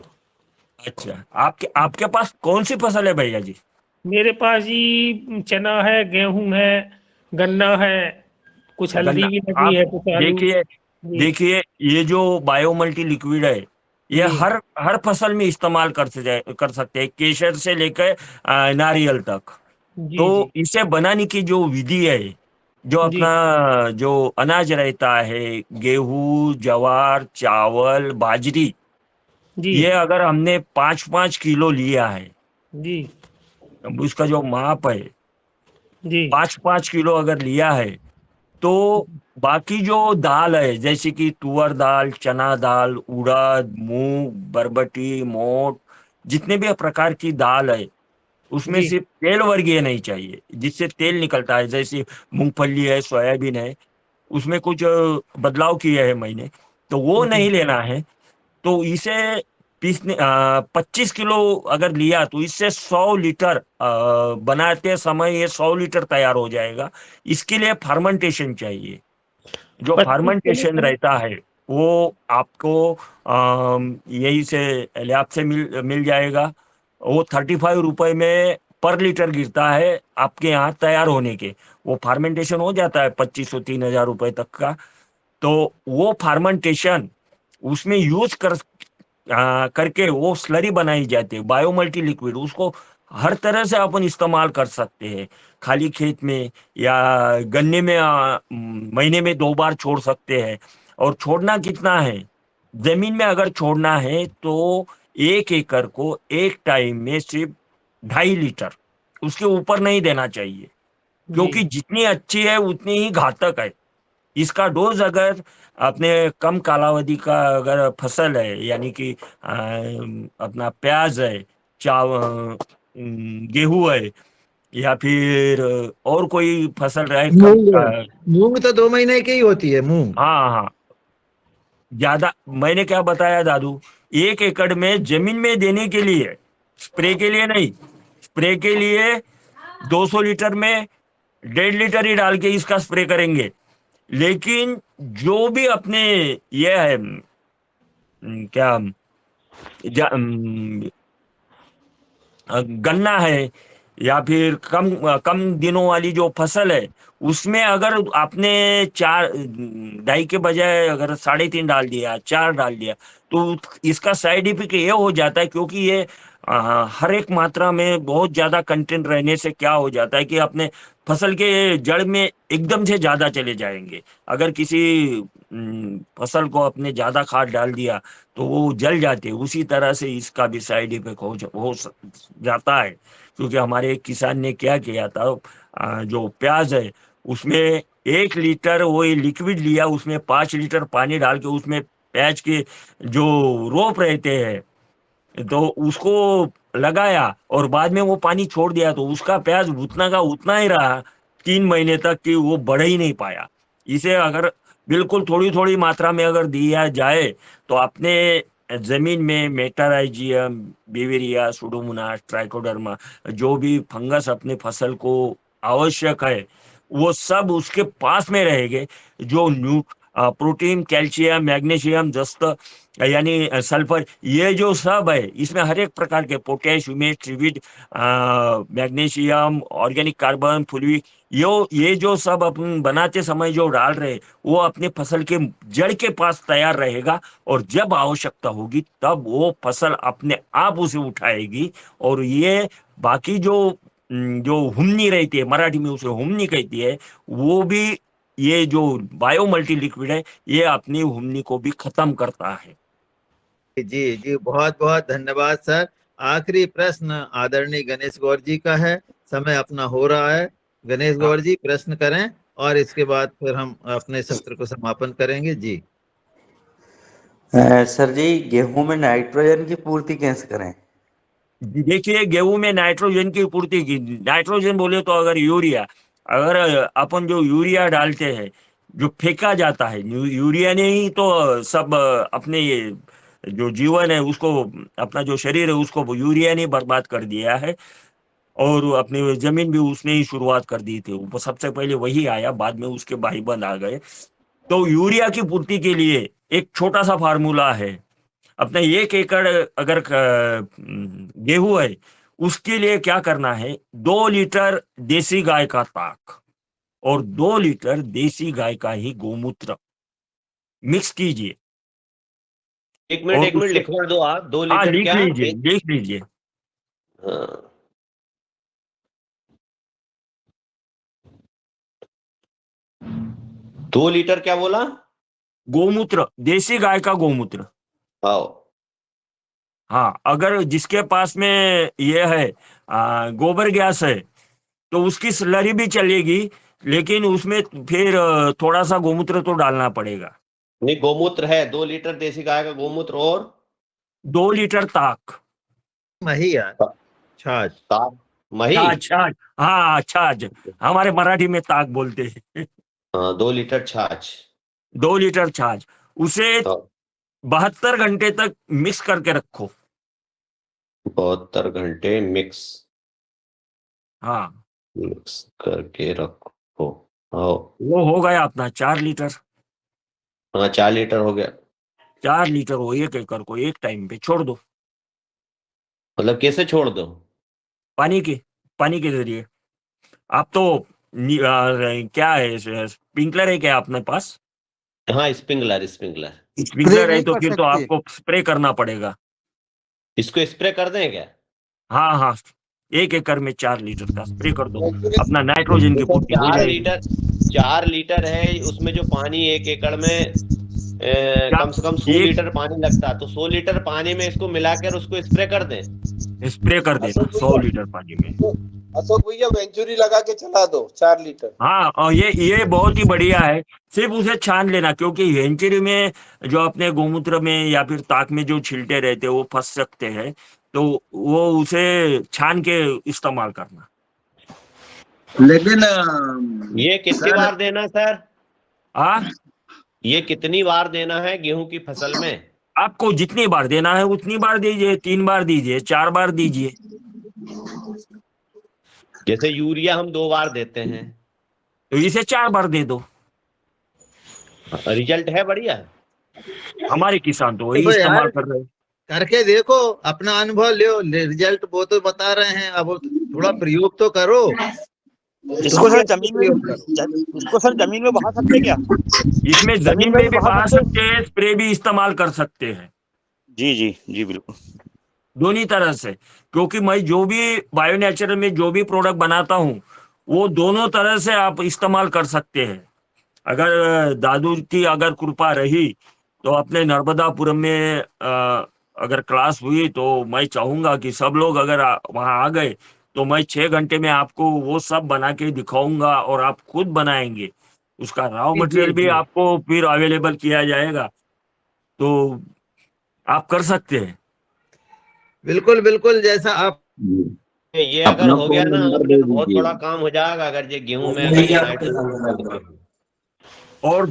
अच्छा, आपके आपके पास कौन सी फसल है भैया जी? मेरे पास जी चना है, गेहूं है, गन्ना है, कुछ हल्दी गन्ना। भी लगी आप है, कुछ आलू। देखिए, जी ये जो बायो मल्टी लिक्विड है, ये जी हर हर फसल में इस्तेमाल कर सकते हैं, केसर से लेकर नारियल तक। जी तो जी इसे बनाने की जो विधि है, जो जी अपना जो अनाज रहता है, गेहूं, ज्वार, चावल, बाजरी, जी ये अगर हमने 5-5 किलो लिया है, जी अब उसका जो माप है, जी 5-5 किलो अगर लिया है, तो बाकी जो दाल है जैसे कि तुअर दाल, चना दाल, उड़द, मूंग, बरबटी, मोट, जितने भी प्रकार की दाल है, उसमें जी सिर्फ तेल वर्गीय नहीं चाहिए जिससे तेल निकलता है, जैसे मूंगफली है, सोयाबीन है, उसमें कुछ बदलाव किए हैं मैंने, तो वो जी नहीं लेना है। तो इसे पीसने 25 किलो अगर लिया तो इससे 100 लीटर बनाते समय ये 100 लीटर तैयार हो जाएगा। इसके लिए फर्मेंटेशन चाहिए। जो 25 फर्मेंटेशन किलो रहता है वो आपको यही से लैब से मिल जाएगा। वो 35 रुपए में पर लीटर गिरता है आपके यहाँ तैयार होने के। वो फर्मेंटेशन हो जाता है 2500-3000 रुपए तक का। तो वो फर्मेंटेशन उसमें यूज करके वो स्लरी बनाई जाती है, बायोमल्टी लिक्विड। उसको हर तरह से अपन इस्तेमाल कर सकते हैं, खाली खेत में या गन्ने में महीने में 2 बार छोड़ सकते हैं। और छोड़ना कितना है, जमीन में अगर छोड़ना है तो 1 एकड़ को एक टाइम में सिर्फ 2.5 लीटर, उसके ऊपर नहीं देना चाहिए, क्योंकि जितनी अच्छी है उतनी ही घातक है। इसका डोज अगर अपने कम कालावधि का अगर फसल है, यानी कि अपना प्याज है, गेहूं है, या फिर और कोई फसल रहे कम मूंग तो 2 महीने की ही होती है मूंग। हाँ हाँ, ज्यादा मैंने क्या बताया दादू, 1 एकड़ में जमीन में देने के लिए, स्प्रे के लिए नहीं, स्प्रे के लिए 200 लीटर में 1.5 लीटर ही डाल के इसका स्प्रे करेंगे। लेकिन जो भी अपने ये है क्या गन्ना है, या फिर कम कम दिनों वाली जो फसल है, उसमें अगर आपने 4.5 के बजाय अगर 3.5 डाल दिया, 4 डाल दिया, तो इसका साइड इफेक्ट ये हो जाता है, क्योंकि ये हर एक मात्रा में बहुत ज्यादा कंटेंट रहने से क्या हो जाता है कि अपने फसल के जड़ में एकदम से ज्यादा चले जाएंगे। अगर किसी फसल को अपने ज्यादा खाद डाल दिया तो वो जल जाते हैं। उसी तरह से इसका भी साइड इफेक्ट हो जाता है। क्योंकि हमारे एक किसान ने क्या किया था, जो प्याज है उसमें 1 लीटर वो लिक्विड लिया, उसमें 5 लीटर पानी डाल के उसमें प्याज के जो रोप रहते हैं तो उसको लगाया, और बाद में वो पानी छोड़ दिया, तो उसका प्याज उतना का उतना ही रहा 3 महीने तक, कि वो बढ़ ही नहीं पाया। इसे अगर बिल्कुल थोड़ी थोड़ी मात्रा में अगर दिया जाए तो अपने जमीन में मेटाराइजियम, बिवेरिया, सुडोमोनास, ट्राइकोडर्मा, जो भी फंगस अपने फसल को आवश्यक है वो सब उसके पास में रहेंगे। जो प्रोटीन, कैल्शियम, मैग्नीशियम, जस्त यानी सल्फर, ये जो सब है इसमें हर एक प्रकार के पोटेश, ह्यूमेट, ट्रिविड, मैग्नीशियम, ऑर्गेनिक कार्बन, फुलविक, ये जो सब अपन बनाते समय जो डाल रहे वो अपने फसल के जड़ के पास तैयार रहेगा, और जब आवश्यकता होगी तब वो फसल अपने आप उसे उठाएगी। और ये बाकी जो हुमनी रहती है, मराठी में उसे हुमनी कहती है, वो भी ये जो बायो मल्टी लिक्विड है ये अपनी हुमनी को भी खत्म करता है। जी जी, बहुत बहुत धन्यवाद सर। आखिरी प्रश्न आदरणीय गणेश गौर जी का है, समय अपना हो रहा है। गणेश गौर जी प्रश्न करें और इसके बाद फिर हम अपने सत्र को समापन करेंगे। जी सर जी, गेहूं में नाइट्रोजन की पूर्ति कैसे करें? देखिए, गेहूं में नाइट्रोजन की पूर्ति की, नाइट्रोजन बोले तो अगर यूरिया, अगर अपन जो यूरिया डालते हैं जो फेंका जाता है, यूरिया ने ही तो सब अपने ये जो जीवन है उसको, अपना जो शरीर है उसको यूरिया ने बर्बाद कर दिया है। और अपनी जमीन भी उसने ही शुरुआत कर दी थी, वो सबसे पहले वही आया, बाद में उसके भाईबंद आ गए। तो यूरिया की पूर्ति के लिए एक छोटा सा फार्मूला है। अपने 1 एकड़ अगर गेहूं है उसके लिए क्या करना है, 2 लीटर देसी गाय का ताक और 2 लीटर देसी गाय का ही गोमूत्र मिक्स कीजिए। एक मिनट लिखवा दो आप, 2 लीटर लिख क्या? लिख लीजिए। हाँ। 2 लीटर क्या बोला? गोमूत्र, देसी गाय का गोमूत्र। हाँ, अगर जिसके पास में ये है गोबर गैस है तो उसकी स्लरी भी चलेगी, लेकिन उसमें फिर थोड़ा सा गोमूत्र तो डालना पड़ेगा। नहीं, गोमूत्र है 2 लीटर देसी गाय का गोमूत्र और 2 लीटर ताक, मही यार, छाछ, ताक, मही, छाछ, हाँ छाछ, हमारे मराठी में ताक बोलते हैं। 2 लीटर छाछ, 2 लीटर छाछ, उसे 72 घंटे तक मिक्स करके रखो। 72 घंटे मिक्स हाँ, करके रखो। हाँ, वो हो गया अपना 4 लीटर। हाँ 4 लीटर हो गया। 4 लीटर वो 1 एकड़ को एक टाइम पे छोड़ दो, मतलब कैसे छोड़ दो? पानी के जरिए। आप तो क्या है, स्प्रिंकलर है क्या अपने पास? हाँ स्प्रिंकलर। स्प्रिंकलर है नहीं तो कर फिर तो सकते? आपको स्प्रे करना पड़ेगा। इसको स्प्रे कर दें क्या? हाँ हाँ, 1 एकड़ में 4 लीटर का स्प्रे कर दो, अपना नाइट्रोजन की तो पूर्ति हो जाएगी। 4 लीटर है, उसमें जो पानी 1 एकड़ में कम से कम 100 लीटर पानी लगता है, तो 100 लीटर पानी में इसको मिलाकर उसको स्प्रे कर दें। स्प्रे कर देना 100 लीटर पानी में। अशोक भैया वेंचुरी लगा के चला दो 4 लीटर। हाँ, और ये बहुत ही बढ़िया है। सिर्फ उसे छान लेना, क्योंकि वेंचुरी में जो अपने गोमूत्र में या फिर ताक में जो छिलटे रहते हैं वो फंस सकते हैं, तो वो उसे छान के इस्तेमाल करना। लेकिन ये कितनी सर, बार देना सर? हाँ, ये कितनी बार देना है गेहूं की फसल में? आपको जितनी बार देना है उतनी बार दीजिए, 3 बार दीजिए, 4 बार दीजिए। जैसे यूरिया हम 2 बार देते हैं, तो इसे 4 बार दे दो। रिजल्ट है बढ़िया। हमारे किसान तो वही देखो इस्तेमाल यार, कर रहे हैं। करके देखो, अपना अनुभव लो, रिजल्ट वो तो बता रहे हैं, अब थोड़ा प्रयोग तो करो। इसको सर जमीन में इसको सर जमीन में बहा सकते क्या? इसमें जमीन में भी बहा सकते हैं, स्प्रे भी इस्तेमाल कर सकते हैं। जी बिल्कुल। दोनों तरह से, क्योंकि मैं जो भी बायो नेचुरल में जो भी प्रोडक्ट बनाता हूँ वो दोनों तरह से आप इस्तेमाल कर सकते हैं। अगर दादू की अगर कृपा रही तो अपने नर्मदापुरम में अगर क्लास हुई तो मैं चाहूंगा कि सब लोग अगर वहां आ गए तो मैं 6 घंटे में आपको वो सब बना के दिखाऊंगा, और आप खुद बनाएंगे। उसका रॉ जी मटेरियल भी जी, आपको फिर अवेलेबल किया जाएगा, तो आप कर सकते हैं। बिल्कुल बिल्कुल, जैसा आप ये अगर अपना हो गया फोन ना नंबर अपने दे तो बहुत दीजिए। बड़ा काम हो जाएगा, अगर ये गेहूं में अगर ये नाइट्रोजन। और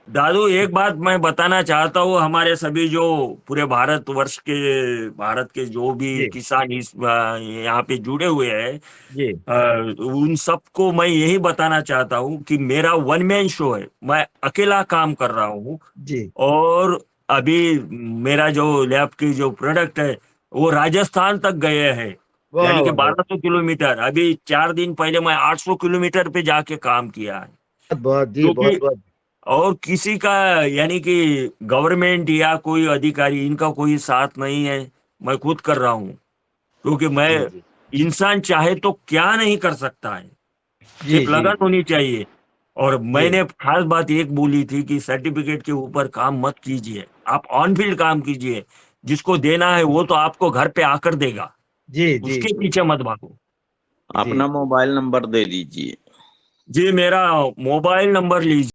दादू एक बात मैं बताना चाहता हूँ, हमारे सभी जो पूरे भारत के जो भी जी किसान इस यहाँ पे जुड़े हुए हैं, जी उन सबको मैं यही बताना चाहता हूँ कि मेरा वन मैन शो है, मैं अकेला काम कर रहा हूँ। जी, और अभी मेरा जो लैब की जो प्रोडक्ट है वो राजस्थान तक गए हैं, वाह यानी कि वाह वाह, 1200 किलोमीटर। अभी 4 दिन पहले मैं 800 किलोमीटर पे जाके काम किया है। बहुत बहुत जी, क्योंकि बहुत बहुत और किसी का, यानी कि गवर्नमेंट या कोई अधिकारी, इनका कोई साथ नहीं है, मैं खुद कर रहा हूँ। क्योंकि मैं, जी जी इंसान चाहे तो क्या नहीं कर सकता है, जी सिर्फ जी लगन होनी चाहिए। और जी, मैंने खास बात एक बोली थी कि सर्टिफिकेट के ऊपर काम मत कीजिए, आप ऑन फील्ड काम कीजिए। जिसको देना है वो तो आपको घर पे आकर देगा, जी जी उसके जी पीछे मत भागो। जी। अपना मोबाइल नंबर दे दीजिए। जी, मेरा मोबाइल नंबर लीजिए।